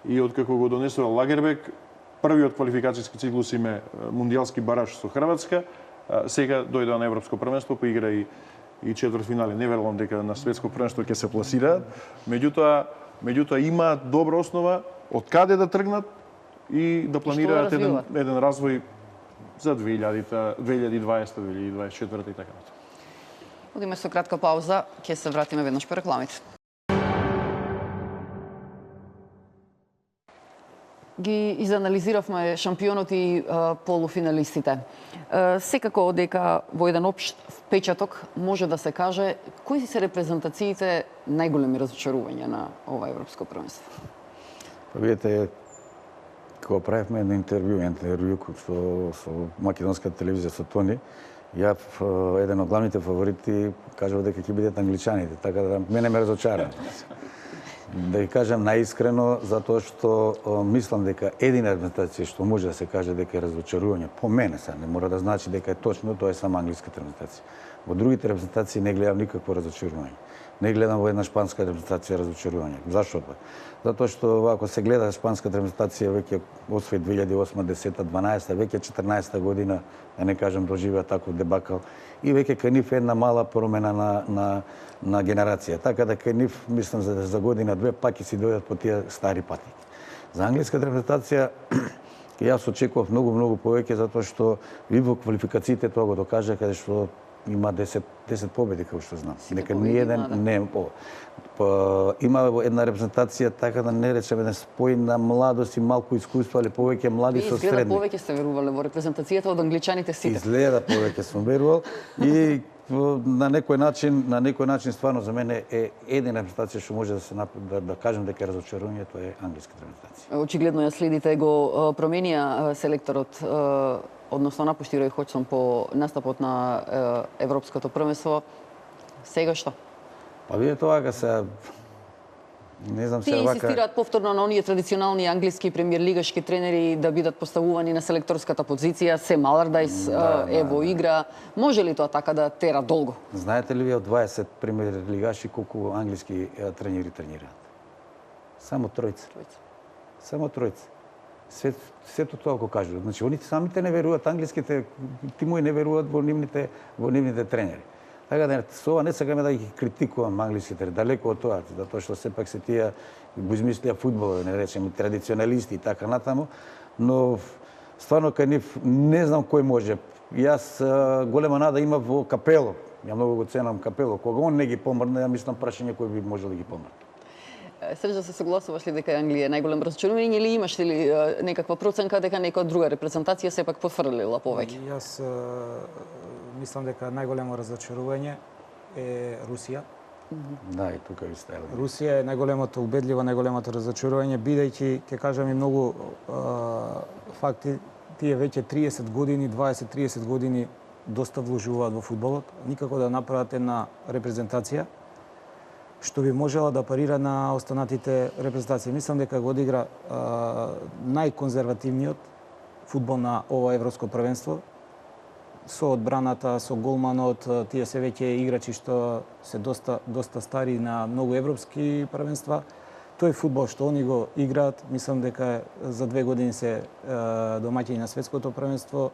и откако го донесува Лагербек, првиот квалификацијски циклус им е мундијалски бараж со Хрватска, Сега дојде на европско првенство, поигра и четвртфинали. Не верувам дека на светско првенство ќе се пласираат. Меѓутоа има добра основа од каде да тргнат и да планираат еден развој за 2020, 2024 и така натаму. Одиме со кратка пауза, ќе се вратиме веднаш по рекламите. Ги изанализиравме шампионот и полуфиналистите. Секако дека во еден општ впечаток може да се каже кои се репрезентациите најголеми разочарувања на ова европско првенство. Па видите, кога правевме едно интервју со македонската телевизија со Тони, ја еден од главните фаворити кажав дека ќе бидат англичаните, така да мене ме разочара. Да ги кажам наискрено, затоа што мислам дека едина репрезентација што може да се каже дека е разочарување, по мене са, не мора да значи дека е точно, тоа е само англиската репрезентација. Во другите репрезентации не гледам никакво разочарување. Не гледам во една шпанска репрезентација разочарување. Зашто тоа? Затоа што ако се гледа шпанската репрезентација веќе освои 2008, 10, 12, веќе 14 година, да не кажам доживеа таков дебакал, и веќе кај нив една мала промена на генерација. Така да кај нив, мислам, за година-две пак ќе си дојдат по тие стари пати. За англиската репрезентација јас очекував многу повеќе, затоа што и во квалификациите тоа го докажа, каде што има 10 победи, како што знам. Дека ни еден не има една репрезентација, така да не речеме, да спои на младост и малку искуство, али повеќе млади со средни. Изгледа повеќе сте верувале во репрезентацијата од англичаните сите. Изгледа повеќе сум верувал и на некој начин стварно за мене е едина репрезентација што може да се да кажем дека е разочарување, тоа е англиската репрезентација. Очигледно ја следите, го променија селекторот, односно напушти Рој Хоџсон по настапот на европското првенство. Сега што? Па видите овака се не знам се Тие овака. инсистираат повторно на оние традиционални англиски премиер-лигашки тренери да бидат поставувани на селекторската позиција. Сем Алардајс е во игра. Може ли тоа така да тера долго? Знаете ли вие од 20 премиер-лигаши колку англиски тренери тренираат? Само тројца. Само тројца. Сето тоа го кажуваат. Значи, они самите не веруваат, англиските тимови не веруваат во нивните тренери. Така да со ова не сакаме да ги критикувам англиските, далеко од тоа, затоа што сепак се тие го измислија фудбал, не речеме традиционалисти и така натаму, но стварно кај нив не знам кој може. Јас голема нада имав во Капело. Ја многу го ценам Капело. Кога он не ги помрна, ја мислам прашање кој би можел да ги помрна. Срđа се согласуваш ли дека Англија е најголем разочарување или имаш ли некаква проценка дека некоја друга репрезентација сепак потврдила повеќе? Јас мислам дека најголемо разочарување е Русија. Да, и тука ви стајала. Русија е најголемото убедливо, најголемото разочарување, бидејќи, ќе кажам и многу факти, тие веќе 30 години, 20-30 години доста вложуваат во фудбалот, никако да направат една репрезентација што би можела да парира на останатите репрезентации. Мислам дека го одигра најконзервативниот фудбал на ова европско првенство, со одбраната, со голманот, тие се веќе играчи што се доста стари на многу европски првенства. Тој фудбал што они го играат, мислам дека за 2 години се домаќини на светското првенство,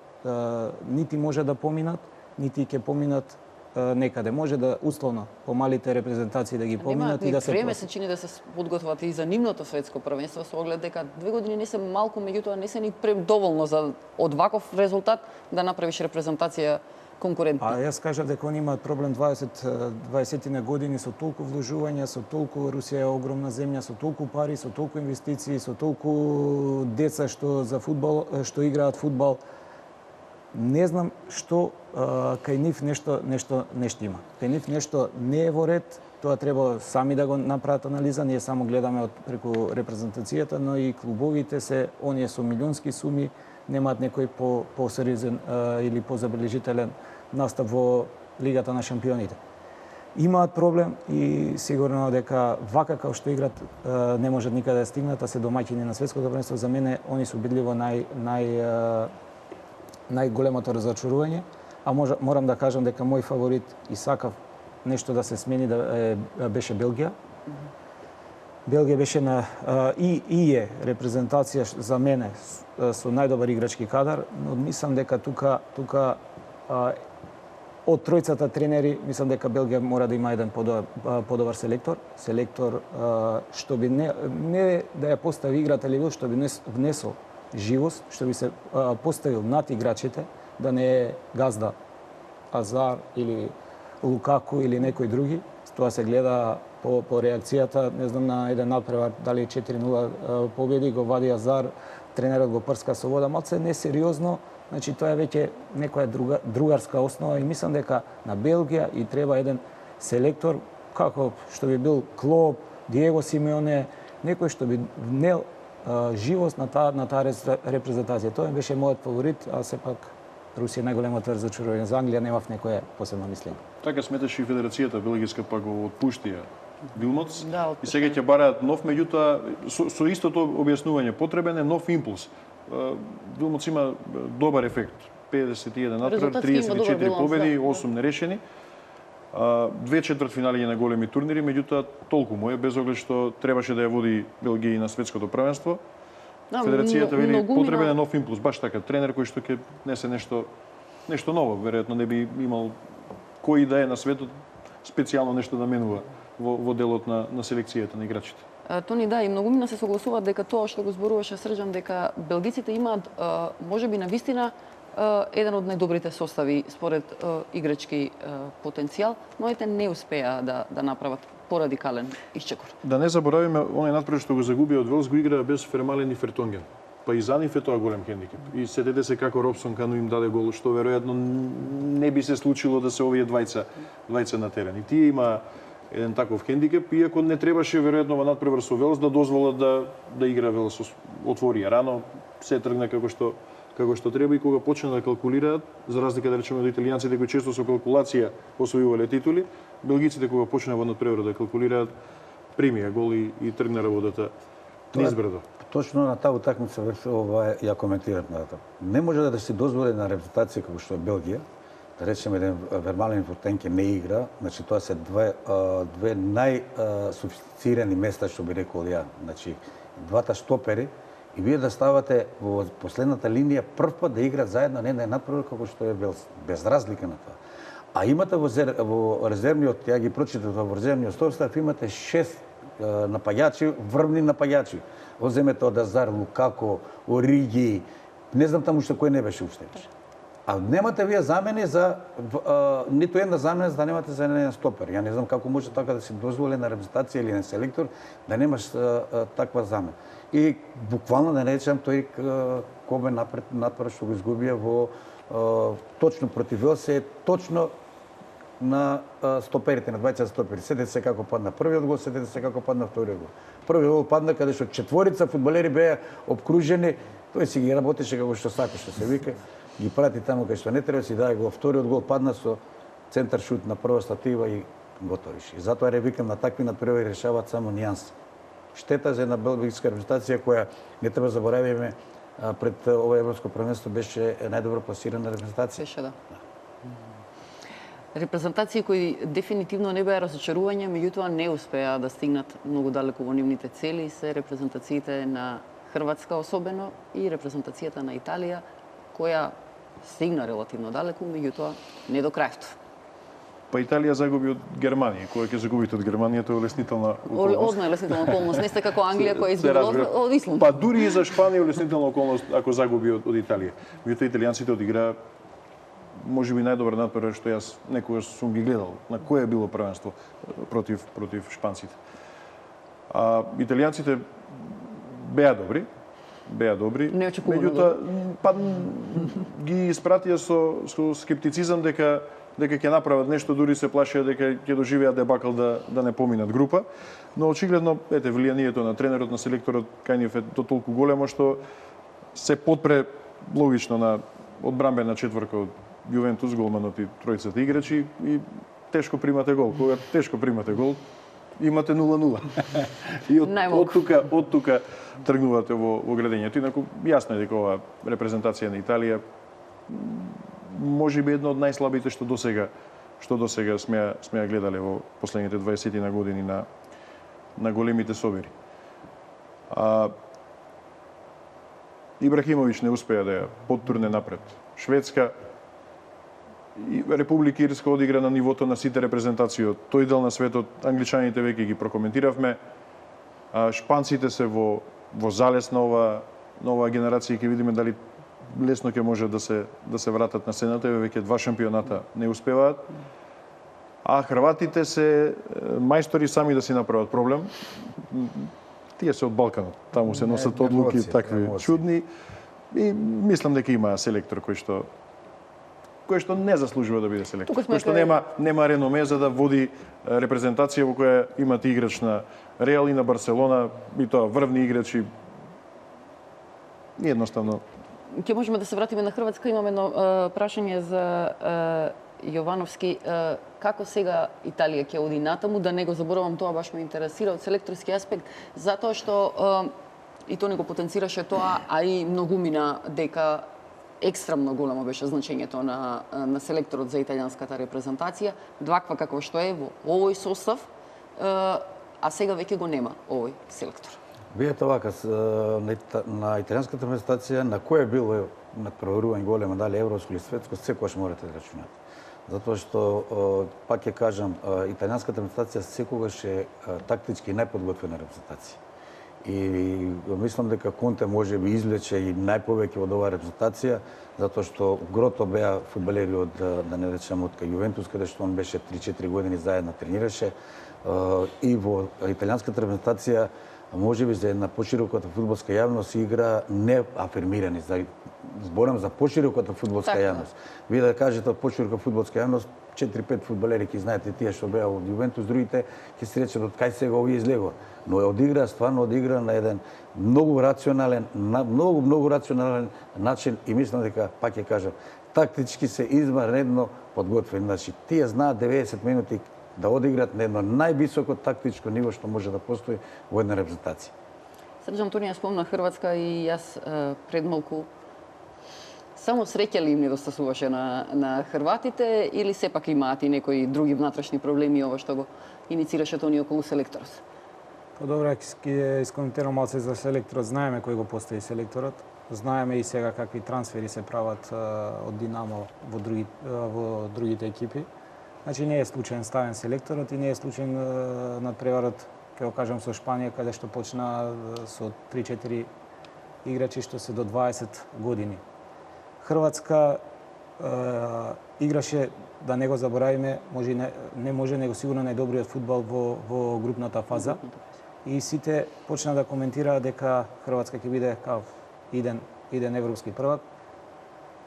нити може да поминат, нити ќе поминат некаде. Може да условно помалите репрезентации да ги поминат и да се време се чини да се подготват и за нивното светско првенство со оглед дека 2 години не се малку, меѓутоа не се ни предоволно за од ваков резултат да направиш репрезентација конкурентна. А јас кажав дека они имаат проблем 20 години со толку вложувања, со толку Русија е огромна земја, со толку пари, со толку инвестиции, со толку деца што за фудбал, што играат фудбал. Не знам што кај нив нешто има. Кај нив нешто не е во ред, тоа треба сами да го направат анализа, ние само гледаме преку репрезентацијата, но и клубовите се, оние со милионски суми, немаат некој по-сериозен или по-забележителен настап во Лигата на шампионите. Имаат проблем и сигурно дека вака како што играт не можат никаде да стигнат, а се домаќини на светското првенство. За мене они се бидливо најголемото разочарување, а морам да кажам дека мој фаворит и сакав нешто да се смени беше Белгија. Белгија беше и е репрезентација за мене со најдобар играчки кадар, но мислам дека тука од тројцата тренери, мислам дека Белгија мора да има еден подобар селектор. Селектор што би не да ја постави играта или што би внесол живост, што би се поставил над играчите, да не е газда Азар или Лукаку или некој други. Тоа се гледа по реакцијата, не знам, на еден надпревар, дали 4-0 победи, го вади Азар, тренерот го прска со вода, малце несериозно. Значи, тоа е веќе некоја другарска основа и мислам дека на Белгија и треба еден селектор, како што би бил Клоп, Диего Симеоне, некој што би внел живост на таа репрезентација. Тоа беше мојот фаворит, а сепак Русија најголемото разочарување за Англија, немав некое посебно мислење. Така сметаше и Федерацијата белгиска, па го отпуштија Вилмотс Да, и сега ќе бараат нов, меѓутоа со истото објаснување, потребен е нов импулс. Вилмотс има добар ефект. 51 натпревар, 34 победи, 8 нерешени. Две четвртфинали на големи турнири, меѓутоа толку му е, без оглед што требаше да ја води Белгија и на светското првенство. Федерацијата вели потребен е нов импулс, баш така, тренер кој што ќе несе нешто ново, веројатно не би имал кој да е на светот специјално нешто да менува во делот на селекцијата на играчите. Тони, да, и многумина се согласуваат дека тоа што го зборуваше Срđan, дека белгиците имаат можеби на вистина еден од најдобрите состави според играчки потенцијал, но ете не успеа да направат порадикален исчекор. Да не заборавиме оној надпревар што го загуби од Велс, го игра без Фермален и Фертонген. Па и за нив е тоа голем хендикеп. И сетете се како Робсон Кану им даде гол, што веројатно не би се случило да се овие двајца на терен. И тие има еден таков хендикеп, иако не требаше веројатно во надпревар со Велс да дозволат да игра Велс. Отвори рано, се тргна како што треба и кога почна да калкулираат, за разлика да речеме од италијанците кои често со калкулација освојувале титули, белгиците кога почна во надпревар да калкулираат, примија гол и тргна работата низ бредо. Точно на таа утакмица ја коментирав на тоа. Не може да се дозволи на репрезентација како што е Белгија, да речеме еден Вермален Фортенке не игра, значи тоа се две најсофистицирани места, што би рекол ја. Значи, двата штопери, и вие да ставате во последната линија прв пат да играат заедно не на надпревар како што е Велс, без разлика на тоа. А имате во резервниот, ја ги прочитав во резервниот состав, имате 6 напаѓачи, врвни напаѓачи. Оземете од Азар, Лукако, Ориги, не знам таму што кој не беше уште. А немате вие замени за ниту една замена за да немате за еден стопер. Ја не знам како може така да се дозволи на репрезентација или на селектор да немаш таква замена. И буквално да не речам тој Кобе напред што го изгубија во точно против Велс е точно на стоперите, на двајца стопери. Сетете се како падна првиот гол, сетете се како падна вториот гол. Првиот гол падна каде што четворица фудбалери беа обкружени, тој си ги работеше како што сака, што се вика, ги прати таму кај што не треба, си даде гол. Вториот гол падна со центар шут на прва статива и готовиш. И затоа викам на такви надпревари решаваат само нијанси. Штета за една белгиска репрезентација која не треба заборавиме пред ова европско првенство беше најдобро пласирана репрезентација. Беше, да. Репрезентации кои дефинитивно не беа разочарување, меѓутоа не успеа да стигнат многу далеку во нивните цели, се репрезентациите на Хрватска особено и репрезентацијата на Италија, која стигна релативно далеку, меѓутоа не до крајот. Па Италија загуби од Германија. Кога ќе загубите од Германија, тоа е леснителна околност. Одма е леснителна околност, не сте како Англија која изгубила од Исланд. Па дури и за Шпанија е леснителна околност ако загуби од Италија. Меѓутоа италијанците одиграа можеби најдобар надпревар што јас некогаш сум ги гледал. На кое било првенство против шпанците. Италијанците беа добри. Меѓутоа па ги испратија со скептицизам дека ќе направат нешто, дури се плашеа дека ќе доживеат дебакл да не поминат група, но очигледно влијанието на тренерот, на селекторот кај нив е толку големо што се подпре логично на одбранбена четворка од Јувентус, голманот и тројцата играчи и тешко примате гол. Кога тешко примате гол, имате 0-0. И од тука тргнувате во градењето. Инаку јасно е дека ова репрезентација на Италија можеби едно од најслабите што досега смеа гледале во последните 20 на години на големите собери. Ибрахимовиќ не успеа да ја поттурне напред. Шведска И Република Ирска одигра на нивото на сите репрезентации од тој дел на светот. Англичаните веќе ги прокоментиравме. Шпанците се во залез на оваа генерација, ќе видиме дали лесно ќе може да се вратат на сцената, веќе 2 шампионата не успеваат. А хрватите се мајстори сами да си направат проблем. Тие се од Балканот, таму се носат одлуки такви чудни. И мислам дека има селектор кој што не заслужува да биде селектор. Кој што нема реноме за да води репрезентација во која имате играч на Реал и на Барселона, и тоа врвни играчи. Едноставно. Ќе можеме да се вратиме на Хрватска. Имаме едно прашање за Јовановски. Како сега Италија ќе оди натаму? Да не го заборавам, тоа баш ме интересира од селекторски аспект, затоа што и тоа не го потенцираше тоа, а и многумина дека екстремно големо беше значењето на селекторот за италијанската репрезентација, ваква како што е во овој состав, а сега веќе го нема овој селектор. Видете вака, на италијанската репрезентација, на кој е било надпреварување голема, дали европско или светско, секогаш морате да рачунате. Затоа што, пак ќе кажам, италијанската репрезентација секогаш е тактички најподготвена репрезентација. И мислам дека Конте може би извлече и најповеќе од оваа репрезентација, затоа што грото беа фудбалери од, да не речем, од Јувентус, каде што он беше 3-4 години заедно тренираше. И во италијанската репрезентација може би за една пошироката фудбалска јавност игра не афирмирани. Зборам за пошироката фудбалска јавност. Вие да кажете од поширока фудбалска јавност, 4-5 фудбалери ќе знаете тие што беа од Јувентус, другите ќе се речат од кај сега овие излегува. Но стварно одигра на еден многу рационален начин и мислам дека, пак ќе кажам, тактички се извънредно подготвени. Значи, тие знаат 90 минути да одиграат на едно највисоко тактичко ниво што може да постои во една репрезентација. Срđan Турија спомна Хрватска и јас пред малку само среќа ли им недостасуваше на хрватите или сепак имаат и некои други внатрешни проблеми ова што го иницираше тони околу селекторот? Добро, ќе искоментирам малце за селекторот. Знаеме кој го постави селекторот. Знаеме и сега какви трансфери се прават од Динамо во другите екипи. Значи не е случаен ставен селекторот и не е случаен надпреварот, ќе го кажам, со Шпанија, каде што почна со 3-4 играчи што се до 20 години. Хрватска играше, да не го заборавиме, не може, него сигурно најдобриот фудбал во групната фаза. И сите почна да коментираат дека Хрватска ќе биде као иден европски првак.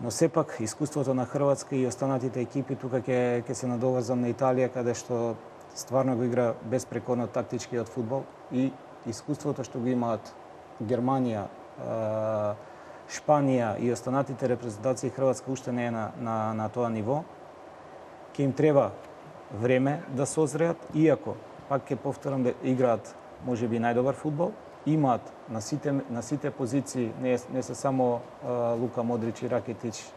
Но сепак искуството на Хрватска и останатите екипи тука ќе се надоврзам на Италија, каде што стварно го игра безпрекорно тактичкиот фудбал и искуството што го имаат Германија, Шпанија и останатите репрезентации. Хрватска уште не е на тоа ниво. Ќе им треба време да созреат, иако, пак ќе повторам, да играат можеби најдобар фудбал. Имаат на сите позиции, не се само Лука Модрич и Ракетич,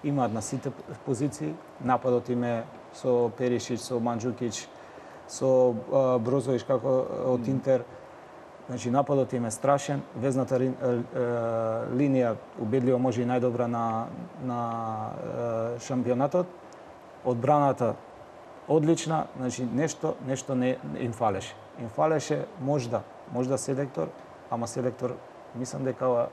имаат на сите позиции. Нападот им е со Перишич, со Манджукич, со Брозович како од Интер. Значи нападот им е страшен, везната линија убедливо може и најдобра на шампионатот. Одбраната одлична, значи нешто не им фалеше. Им фалеше можда селектор, ама селектор мислам дека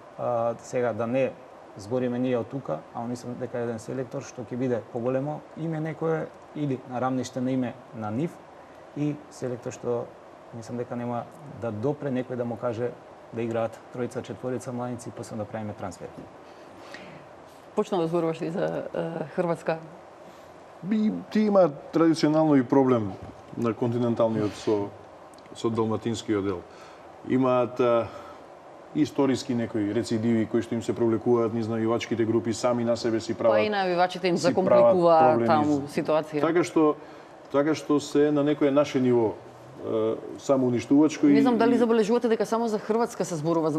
сега да не збориме ние од тука, ама мислам дека еден селектор што ќе биде поголемо име некое или на рамниште на име на нив и селектор што мислам дека нема да допре некој да му каже да играат тројца, четворица младинци и после да правиме трансфер. Почна да зборуваш и за Хрватска. Ти има традиционално и проблем на континенталниот со далматинскиот дел. Имаат историски некои рецидиви кои што им се провлекуваат низ навивачките групи, сами на себе си прават. Па и навивачите им закомпликува таму ситуација. Така што се на некое наше ниво само уништувачко. Не знам дали забележувате дека само за Хрватска се зборува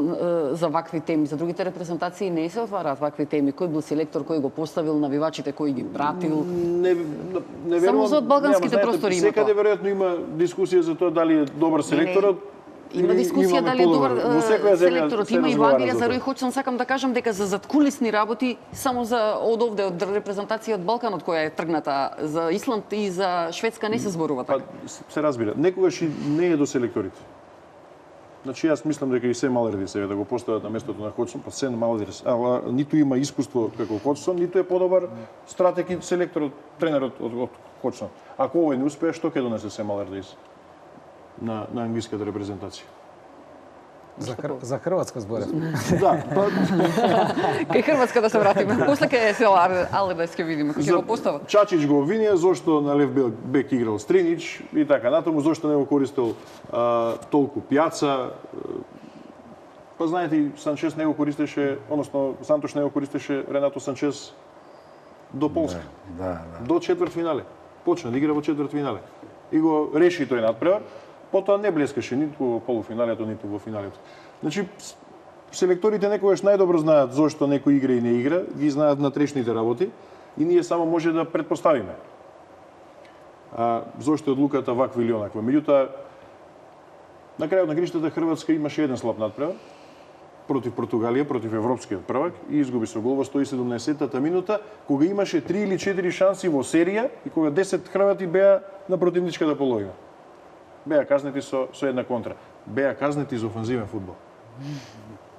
за вакви теми, за другите репрезентации не се отвараат вакви теми. Кој бил селектор, кој го поставил, навивачите кој ги пратил? Не верувам. Само за од балканските простори има тоа. Секаде веројатно има дискусија за тоа дали е добар селекторот. Има дискусија имаме дали е добар подобар. Во секоја земја селекторот. се Има и разговара Евангелие за за тоа. Рој Ходжсон. Сакам да кажам дека за задкулисни работи само за од овде од репрезентација од Балканот која е тргната за Исланд и за Шведска не се зборува Па, така. се разбира. Некогаш и не е до селекторите. Значи, јас мислам дека и се Малерди сега да го постават на местото на Ходжсон, па се Малерди, ниту има искуство како Ходжсон, ниту е подобар стратег и селектор, тренерот од Ходжсон. Ако овој не успее, што ќе донесе се Малерди на англиската репрезентација? За Хрватска зборев. Да, па Кај Хрватска да се вратиме. После кај се Алебес ќе видиме кој ќе го постава. Чачич го обвинија зошто на лев бек играл Стринич и така натаму, зошто не го користел толку Пјаца. Па знаете, Санчес не го користеше, односно Сантош не го користеше Ренато Санчес до Полска. Да. До четвртфинале. Почна да игра во четвртфинале. И го реши тој надпревар, потоа не блескаше ниту во полуфиналето, ниту во финалето. Значи, селекторите некогаш најдобро знаат зошто некој игра и не игра, ги знаат натрешните работи и ние само може да претпоставиме. Зошто е одлуката ваква или онаква. Меѓутоа, на крајот на криштата Хрватска имаше еден слаб надпревар против Португалија, против европскиот првак и изгуби со гол во 117-та минута, кога имаше 3 или 4 шанси во серија и кога 10 хрвати беа на противничката половина. Беа казнети со една контра. Беа казнети за офанзивен фудбал.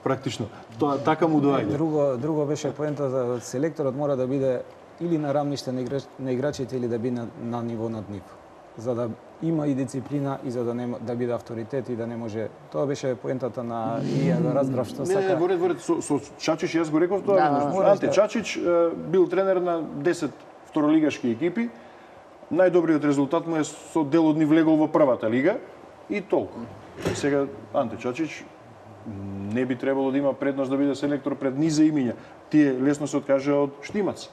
Практично. Тоа така му доаѓа. Друго беше поента за селекторот мора да биде или на рамниште на играчите или да биде на ниво над нив. За да има и дисциплина и за да биде авторитет и да не може. Тоа беше поентата на и ја да разбрав што Не, сака. воред, со Чачич јас го реков тоа. Да, Анте Чачич бил тренер на 10 второлигашки екипи. Најдобриот резултат му е со дел од нив влегол во првата лига и толку. Сега Анте Чачич не би требало да има предност да биде селектор пред низа имиња. Тие лесно се откажа од Штимац.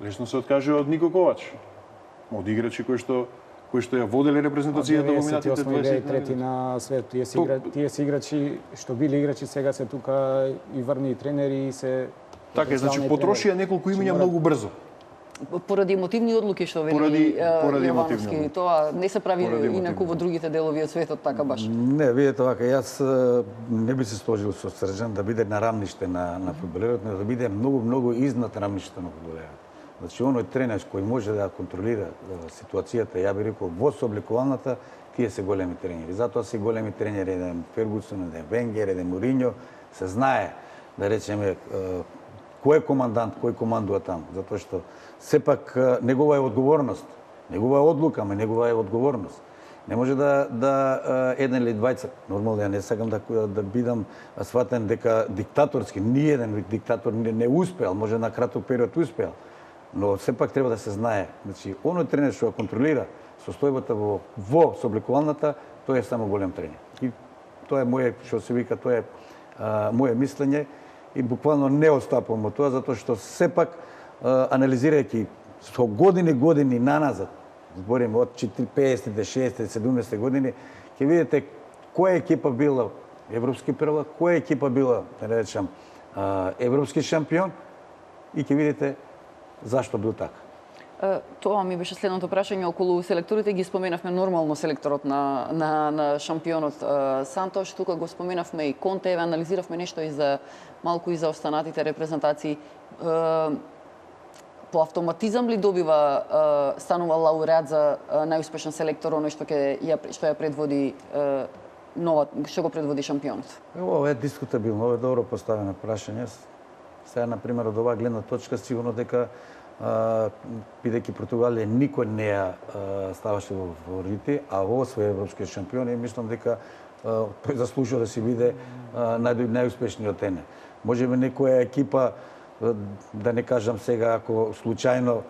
Лесно се откажа од Нико Ковач. Од играчи кои што ја воделе репрезентацијата во минатите 20 трети на свет. Тие се играчи што били играчи сега се тука и врни тренери и се Така е, значи потрошија неколку имиња многу брзо. Поради емотивни одлуки што вели Поради Јовановски. емотивни. Тоа не се прави Поради инаку емотивни. во другите делови од светот така баш. Не, видете вака, јас не би се сложил со Срđan да биде на рамниште на фудбалерот, но да биде многу изнад рамништето на фудбалерот. Значи, оној тренер кој може да контролира ситуацијата, ја би рекол, во собликуваната, тие се големи тренери. Затоа се големи тренери, еден Фергусон, еден Венгер, еден Мориньо, се знае, да речеме, кој е командант, кој командува таму. Затоа што сепак негова е одговорност, негова е одлука, ама негова е одговорност. Не може да еден или двајца, нормално ја не сакам да бидам сватен дека диктаторски, ни еден диктатор не успеал, може на краток период успеал, но сепак треба да се знае. Значи, оној тренер што ја контролира состојбата во собликувалната, тој е само голем тренер. И тоа е моје, што се вика, тоа е моје мислење и буквално не отстапувам од тоа, затоа што сепак анализирајќи со години наназад, збориме од 50-те, 60-те, 70-те години, ќе видите која екипа била европски прва, која екипа била, да речам, европски шампион и ќе видите зашто бил така. Тоа ми беше следното прашање околу селекторите. Ги споменавме нормално селекторот на шампионот Сантош. Тука го споменавме и Конте, анализиравме нешто и за малку и за останатите репрезентации. По автоматизам ли станува лауреат за најуспешен селектор, оној што ја предводи што го предводи шампионот? Ова е дискутабилно, ова е добро поставено прашање. Сега, например, од оваа гледна точка, сигурно дека бидејќи Португалија никој не ја ставаше во фаворити, а во освои европски шампиони, мислам дека тој заслужува да си биде најуспешниот тренер. Можеби некоја екипа, да не кажам сега, ако случајно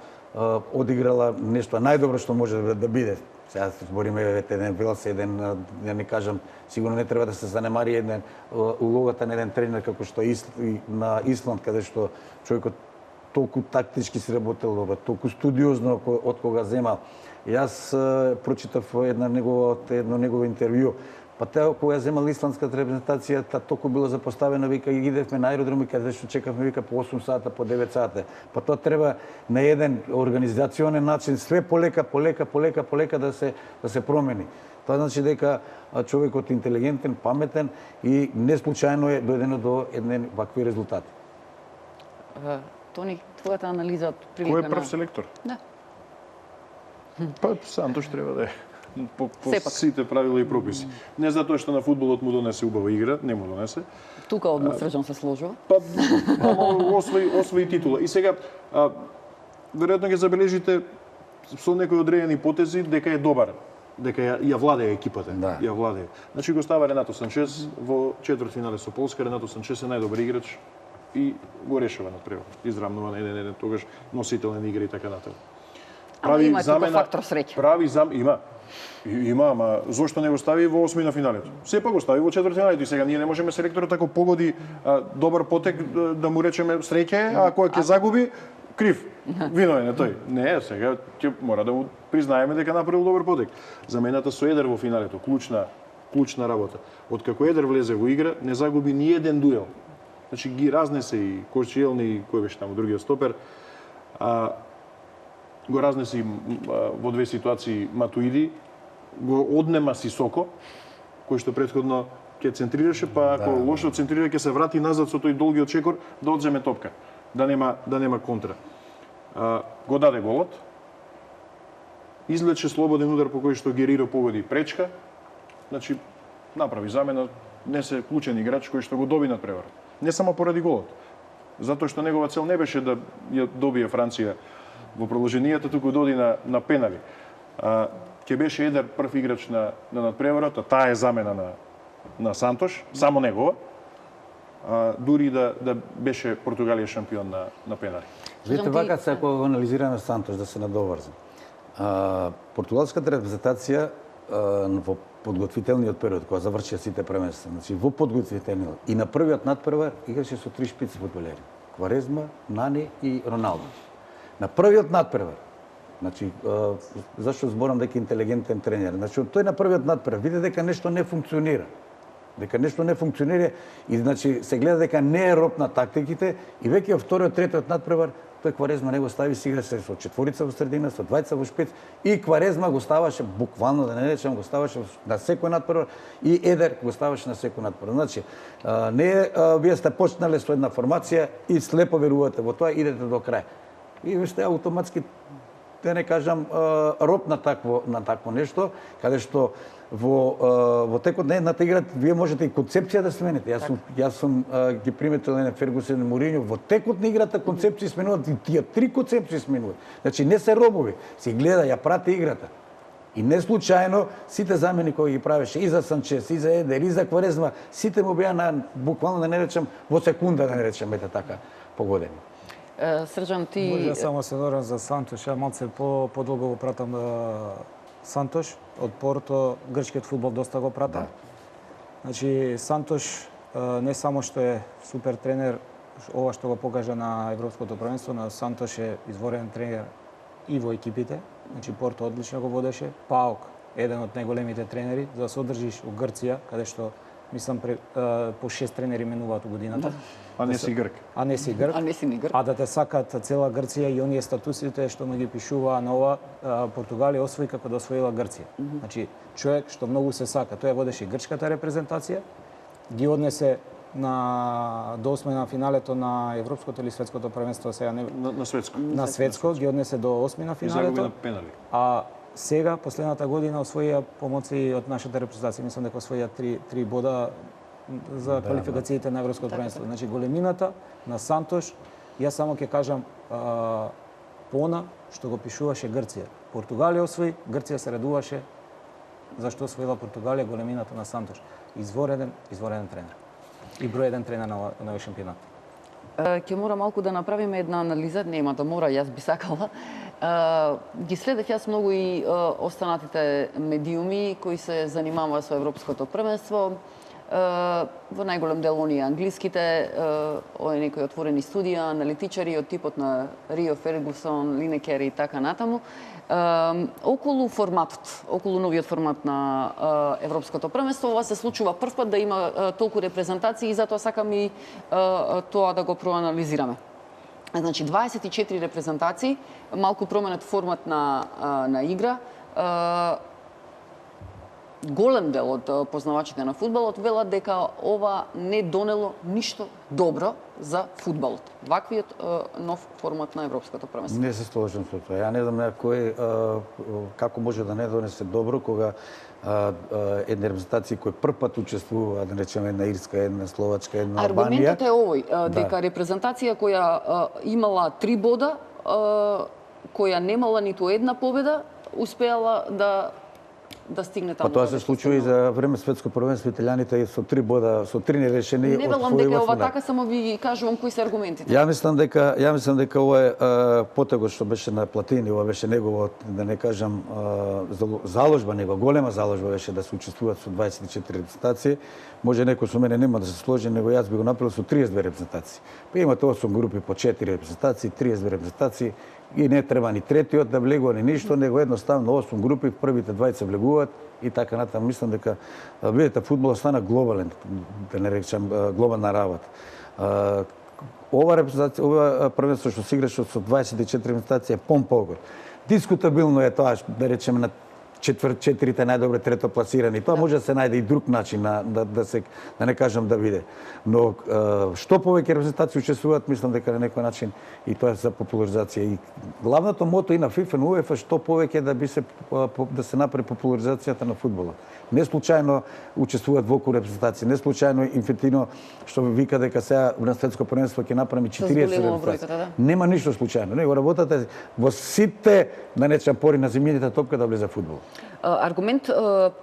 одиграла нешто најдобро што може да биде. Сега збориме еден Велс, еден, да не кажам, сигурно не треба да се занемари еден улогата на еден тренер како што на Исланд, каде што човекот толку тактички се работел, толку студиозно од кога зема. Јас прочитав едно негово интервју, Па те кога ја земала исландската репрезентација, толку било запоставено, вика, и идевме на аеродроми каде што чекавме, вика, по 8 сата, по 9 сата. Па тоа треба на еден организационен начин, све полека да се промени. Тоа значи дека човекот интелигентен, паметен и не случајно е дојдено до едни вакви резултати. Тони, твојата анализа од прилика Кој е прв селектор? Да. Па Сантош треба да е по Сепак. сите правила и прописи. Не затоа што на фудбалот му донесе убава игра, не му донесе. Тука одма Срđan се сложува. Па освои титула. И сега веројатно ќе забележите со некои одредени потези дека е добар, дека ја владее екипата, Да. ја владее. Значи го става Ренато Санчес во четвртфинале со Полска. Ренато Санчес е најдобар играч и го решава надпревар. Израмнува на 1-1, тогаш носител на игра и така натаму. Ама има тука фактор среќа. Има, ама зошто не го стави во осми на финалето? Сепак го стави во четвртфиналето и сега ние не можеме селекторот ако погоди добар потек да му речеме среќа, а кога ќе загуби крив. Виновен е тој. Не, сега ќе мора да му признаеме дека направил добар потек. Замената со Едер во финалето, клучна работа. Откако Едер влезе во игра, не загуби ни еден дуел. Значи ги разнесе и Кошчиелни и кој беше таму другиот стопер. Го разнеси во две ситуации Матуиди, го однема Сисоко, кој што претходно ќе центрираше, па ако лошо центрира ќе се врати назад со тој долгиот чекор да одземе топка, да нема контра. Го даде голот. Излече слободен удар по кој што Гериро погоди пречка. Значи направи замена, не се клучен играч кој што го доби надпреварот. Не само поради голот. Затоа што негова цел не беше да ја добие Франција во продолженијата, туку доди на пенали. Ќе беше Едер прв играч на надпреварот, а таа е замена на Сантош, само негова. Дури да беше Португалија шампион на пенали. Видите, вака се ако го анализираме Сантош, да се надоврзам. Португалската репрезентација во подготвителниот период, кога завршија сите првенства, значи во подготвителниот и на првиот надпревар играше со 3 шпици фудбалери. Кварезма, Нани и Роналдо. На првиот надпревар, значи, зашто зборам дека интелигентен тренер, значи, тој на првиот надпревар види дека нешто не функционира. И значи се гледа дека не е роб на тактиките и веќе во вториот, третиот надпревар тој Кварезма не го стави, си играше со четворица во средина, со двајца во шпиц и Кварезма го ставаше буквално, да не речем, го ставаше на секој надпревар и Едер го ставаше на секој надпревар. Значи, вие сте почнале со една формација и слепо верувате во тоа, идете до крај. И вие сте автоматски, да не кажам, роб на такво нешто, каде што во текот на едната игра вие можете и концепција да смените. Јас сум ги приметил на Фергусен и Мориньо, во текот на играта концепции сменуваат и тие 3 концепции сменуваат. Значи не се робови, си гледа, ја прати играта. И не случајно сите замени кои ги правеше и за Санчес, и за Едер, и за Кварезма, сите му беа на буквално да не речем во секунда, да не речем ете така погодени. Срđan, ти... Може само се дорам за Сантош, ја малце подолго го пратам Сантош, од Порто, грчкиот фудбал доста го пратам. Значи, Сантош не само што е супер тренер, ова што го покажа на Европското првенство, на Сантош е изворен тренер и во екипите. Значи, Порто одлично го водеше. Паук, еден од најголемите тренери, за да се одржиш у Грција, каде што мислам по 6 тренери менуваат у годината. А не си грк. А не си грк. А не си ни грк. А да те сакат цела Грција и оние статусите што му ги пишуваа на ова, Португалија освои како да освоила Грција. Значи, човек што многу се сака, тој водеше грчката репрезентација, ги однесе до осмина финалето на Европското или светското првенство, сега не На светско. на светско, ги однесе до осмина И загуби финалето. на пенали. А сега, последната година, освоија помоци од нашата репрезентација. Мислам дека освоија 3 бода за квалификациите на Европското првенство. Значи, големината на Сантош, јас само ќе кажам по она што го пишуваше Грција. Португалија освои, Грција се радуваше зашто освоила Португалија, големината на Сантош. Извореден тренер. И број еден тренер на овој шампионат. Ќе мора малку да направиме една анализа, нема да мора, јас би сакала. Ги следев јас многу и останатите медиуми кои се занимаваа со Европското првенство. Во најголем дел оние англиските, овие некои отворени студија, аналитичари од типот на Рио Фергусон, Линекер и така натаму, околу форматот, околу новиот формат на Европското првенство. Ова се случува првпат да има толку репрезентации и затоа сакам и тоа да го проанализираме. Значи 24 репрезентации, малку променет формат на игра. Голем дел од познавачите на фудбалот велат дека ова не донело ништо добро за фудбалот. Ваквиот нов формат на Европското првенство. Не се сложам со тоа. Ја не знам кој како може да не донесе добро кога едни репрезентации кои првпат учествува, да речеме една Ирска, една Словачка, една Албанија. Аргументот е овој, дека репрезентација која имала 3 бода, која немала ниту една победа, успеала да стигне таму. Па тоа се случува и за време светско првенство италијаните со 3 бода, со 3 нерешени Не велам дека ова така, само ви кажувам кои се аргументите. Ја мислам дека ова е потегот што беше на Платини, ова беше негово, да не кажам, заложба, него голема заложба беше да се учествуваат со 24 репрезентации. Може некој со мене нема да се сложи, него јас би го направил со 32 репрезентации. Па имате 8 групи по 4 репрезентации, 32 репрезентации и не треба ни третиот да влегува ни ништо, него едноставно 8 групи, првите 20 влегуваат и така натаму. Мислам дека видите фудбалот стана глобален, да не речам глобална работа. Ова репрезентација, ова првенство што се играше со 24 репрезентации е помпогот. Дискутабилно е тоа, да речеме, на четирите најдобре трето пласирани. Тоа може да се најде и друг начин да не кажам да биде. Но што повеќе репрезентации учествуваат, мислам дека на некој начин и тоа е за популаризација. И главното мото и на FIFA и на UEFA што повеќе да се направи популаризацијата на фудбалот. Не случајно учествуваат во репрезентации, не случајно Инфантино што вика дека сега на светско првенство ќе направи 40 репрезентации. Нема ништо случајно. Него работата во сите да не пори на земјината топка да влезе фудбал. Аргумент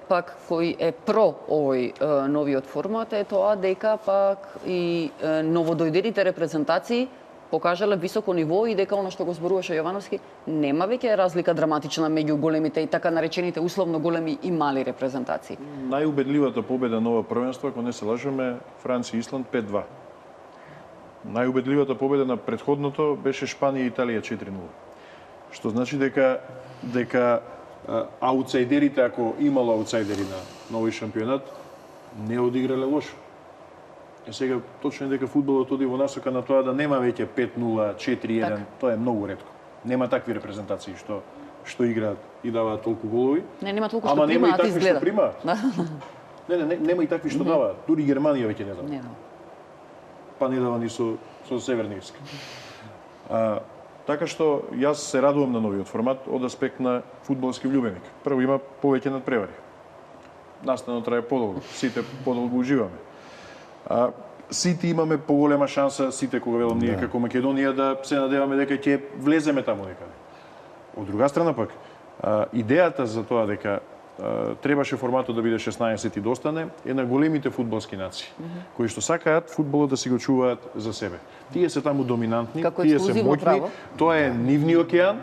пак кој е про овој новиот формат е тоа дека пак и новодојдените репрезентации покажале високо ниво и дека она што го зборуваше Јовановски, нема веќе разлика драматична меѓу големите и така наречените условно големи и мали репрезентации. Најубедливата победа на ова првенство, ако не се лажеме, Франција и Исланд 5-2. Најубедливата победа на претходното беше Шпанија и Италија 4-0. Што значи дека аутсайдерите, ако имало аутсайдери на овој шампионат, не одиграле лошо. Сега точно е дека фудбалот оди во насока на тоа да нема веќе 5-0, 4-1, тоа е многу ретко. Нема такви репрезентации што играат и даваат толку голови. Нема толку што примаат, изгледа. Нема и такви што даваат. Дури Германија веќе не дава. Не дава. Па не дава ни со Северна Ирска. Така што јас се радувам на новиот формат од аспект на фудбалски влюбеник. Прво има повеќе надпревари. Настанот трае подолго, сите подолго уживаме. Сите имаме поголема шанса, сите кога велам ние како Македонија, да се надеваме дека ќе влеземе таму некаде. Од друга страна пак, идејата за тоа дека требаше форматот да биде 16 и достане е на големите фудбалски нации, кои што сакаат фудбалот да си го чуваат за себе. Тие се таму доминантни, тие се моќни, тоа е нивни океан,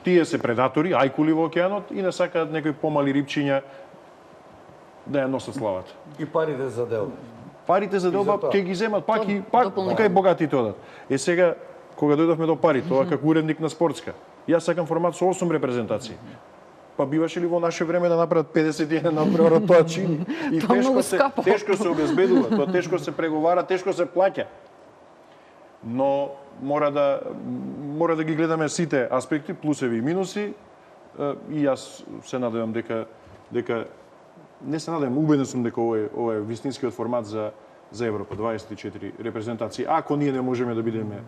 тие се предатори, ајкули во океанот и не сакаат некои помали рибчиња да ја носат славата. И парите за дел. Парите за делба ќе ги земат пак кај богатите одат. Сега кога дојдовме до пари, тоа како уредник на спортска, јас сакам формат со 8 репрезентации. Па биваше ли во наше време да направат 51 надпревар, тоа чини. И тешко се обезбедува, тоа тешко се преговара, тешко се плаќа. Но мора да ги гледаме сите аспекти, плусеви и минуси. И јас се надевам дека не се надевам, убеден сум дека ова е вистинскиот формат за Европа, 24 репрезентации. Ако ние не можеме да бидеме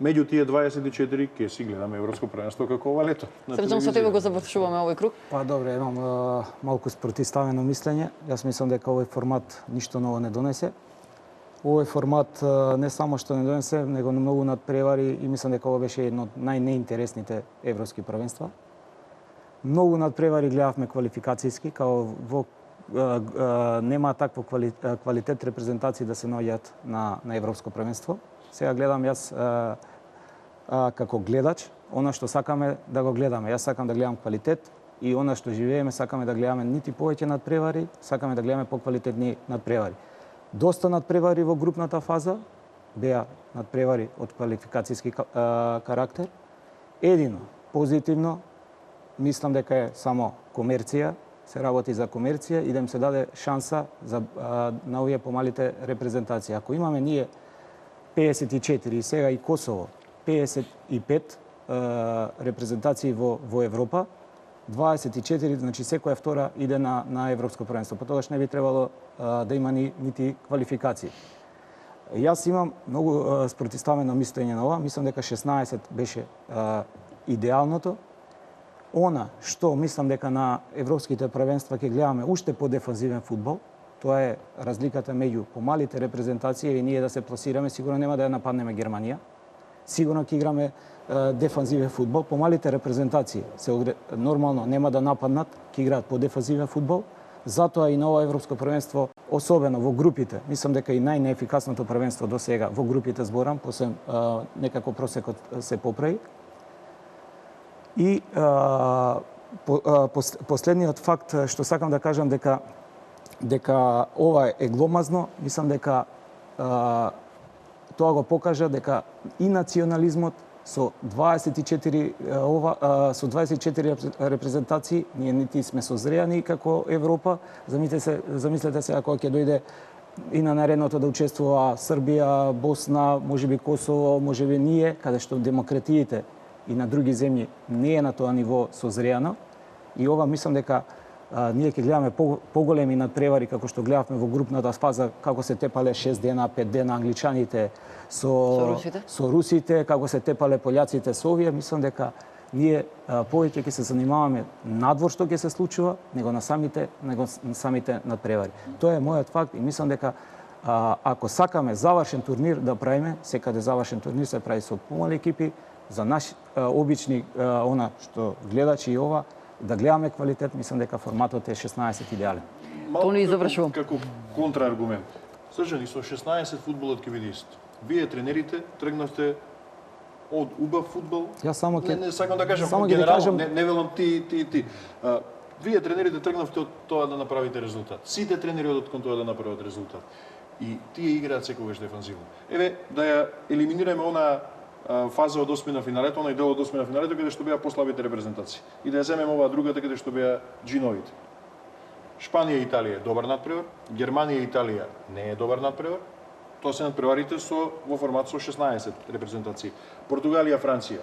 меѓу тие 24, ќе си гледаме Европско првенство како ова лето. Среќан со тебе го завршуваме овој круг. Па добре, имам малку спротивставено мислење. Јас мислам дека овој формат ништо ново не донесе. Овој формат не само што не донесе, него многу надпревари и мислам дека ова беше едно од најнеинтересните европски првенства. Многу надпревари гледавме квалификацијски, као во нема такво квалитет репрезентации да се наоѓаат на европско првенство. Сега гледам јас како гледач, она што сакаме да го гледаме. Јас сакам да гледам квалитет, и она што живееме, сакаме да гледаме нити повеќе надпревари, сакаме да гледаме поквалитетни надпревари. Доста надпревари во групната фаза, беа надпревари од квалификацијски карактер. Едино позитивно, мислам дека е само комерција, се работи за комерција и да им се даде шанса на овие помалите репрезентации. Ако имаме ние 54 и сега и Косово 55 репрезентации во Европа, 24, значи секоја втора иде на Европско првенство. Потогаш не би требало да има нити квалификации. Јас имам многу спротивставено мислење на ова. Мислам дека 16 беше идеалното. Она што мислам дека на европските првенства ќе гледаме уште по-дефанзивен фудбал, тоа е разликата меѓу помалите репрезентации и ние да се пласираме, сигурно нема да ја нападнеме Германија. Сигурно ќе играме дефанзивен фудбал. Помалите репрезентации се нормално нема да нападнат, ќе играат по-дефанзивен фудбал. Затоа и на ова европско првенство, особено во групите, мислам дека и најнеефикасното првенство до сега во групите зборам, после некако просекот се поправи. И последниот факт што сакам да кажам дека ова е гломазно, мислам дека тоа го покажа дека и национализмот со 24 репрезентации, ние нити сме созреани како Европа. Замислете се ако ќе дојде и на наредното да учествува Србија, Босна, можеби Косово, можеби ние, каде што демократиите и на други земји не е на тоа ниво созреано. И ова мислам дека ние ќе гледаме поголеми надпревари како што гледавме во групната фаза, како се тепале 6 дена, 5 дена англичаните со русите, како се тепале пољаците со овие. Мислам дека ние повеќе ќе се занимаваме надвор што ќе се случува, него на самите надпревари. Тоа е мојот факт и мислам дека ако сакаме завршен турнир да правиме, секаде завршен турнир се прави со помали екипи, за наши обични она што гледачи и ова, да гледаме квалитет, мислам дека форматот е 16 идеален. Тони, завршувам. Како контрааргумент. Срđan, и со 16 фудбалот ќе биде исто. Вие тренерите тргнавте од убав фудбал. Јас само не сакам да кажам само генерално, не велам ти. Вие тренерите тргнавте од тоа да направите резултат. Сите тренери одат кон тоа да направат резултат. И тие играат секогаш дефанзивно. Еве да ја елиминираме она фаза од осмина финалето, онај дел од осмина финалето каде што беа послабите репрезентации. И да ја земеме оваа другата каде што беа джиновите. Шпанија и Италија е добар надпревар, Германија и Италија не е добар надпревар. Тоа се надпреварите во формат со 16 репрезентации. Португалија, Франција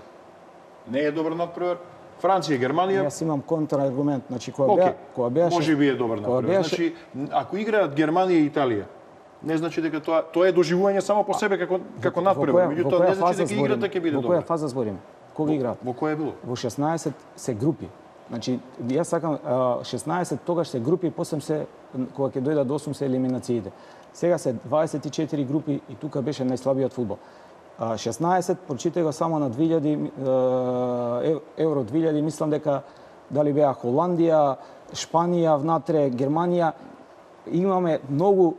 не е добар надпревар. Франција, Германија. Јас имам контраргумент, значи кога беше може би е добар надпревар. Значи ако играат Германија и Италија, не значи дека тоа е доживување само по себе како надпревар, меѓутоа не значи дека играта ќе биде добра. Во која фаза збориме? Кога играат? Во која е било? Во 16 се групи. Значи, јас сакам 16 тогаш се групи, после кога ќе дојдат до 8 се елиминациите. Сега се 24 групи и тука беше најслабиот фудбал. 16 прочитај го само на 2000 Евро 2000, мислам дека дали беа Холандија, Шпанија, внатре Германија. Имаме многу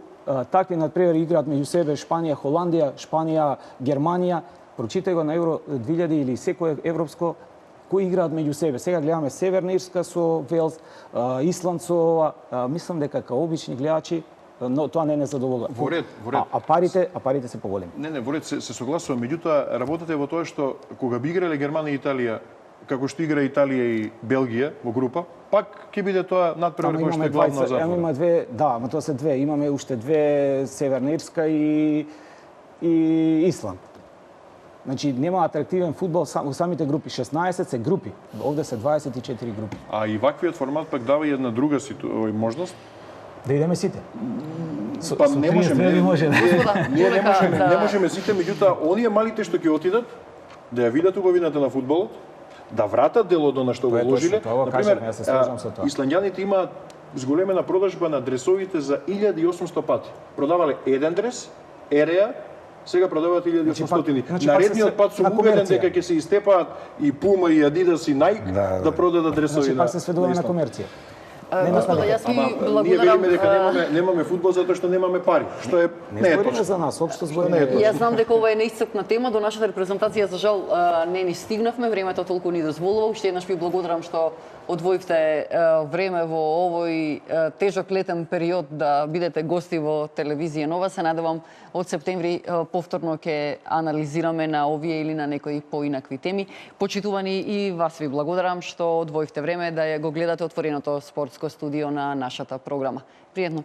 такви надпревари играат меѓу себе, Шпанија, Холандија, Шпанија, Германија. Прочитај го на Евро 2000 или секој европско кои играат меѓу себе. Сега гледаме Северна Ирска со Велс, Исланд со ова. Мислам дека као обични гледачи но тоа не задоволува. Во ред. А парите се поголеми. Не, во ред се согласувам, меѓутоа работата е во тоа што кога би играле Германија и Италија, како што игра Италија и Белгија во група, пак ќе биде тоа надпревар кој што е главна затвора. Имаме две, да, ама тоа се две. Имаме уште две, Северна Ирска и Исланд. Значи нема атрактивен фудбал во самите групи. 16 се групи. Овде се 24 групи. А и ваквиот формат пак дава една друга можност. Да идеме сите. Па не можеме. Не можеме сите, меѓутоа оние малите што ќе отидат да ја видат убавината на фудбалот, да вратат дел од она што го вложиле. Например, јас се слажам со тоа. Исландјаните имаат зголемена продажба на дресовите за 1800 пати. Продавале еден дрес, ереа, сега продаваат 1800. Наредниот пат сум убеден дека ќе се истепаат и Пума и Адидас и Најк да продадат дресови. Значи пак се сведуваме на комерција. Господа, јас ви Ние благодарам. велиме дека немаме фудбал затоа што немаме пари, што е не е Збориме точно. за нас, општо Не е збориме. точно. Јас знам дека ова е неисцрпна тема, до нашата репрезентација за жал не ни стигнавме, времето толку ни дозволува. Уште еднаш ви благодарам што одвоивте време во овој тежок летен период да бидете гости во телевизија Нова. Се надевам од септември повторно ќе анализираме на овие или на некои поинакви теми. Почитувани, и вас ви благодарам што одвоивте време да ја го гледате отвореното спортско студио на нашата програма. Пријатно.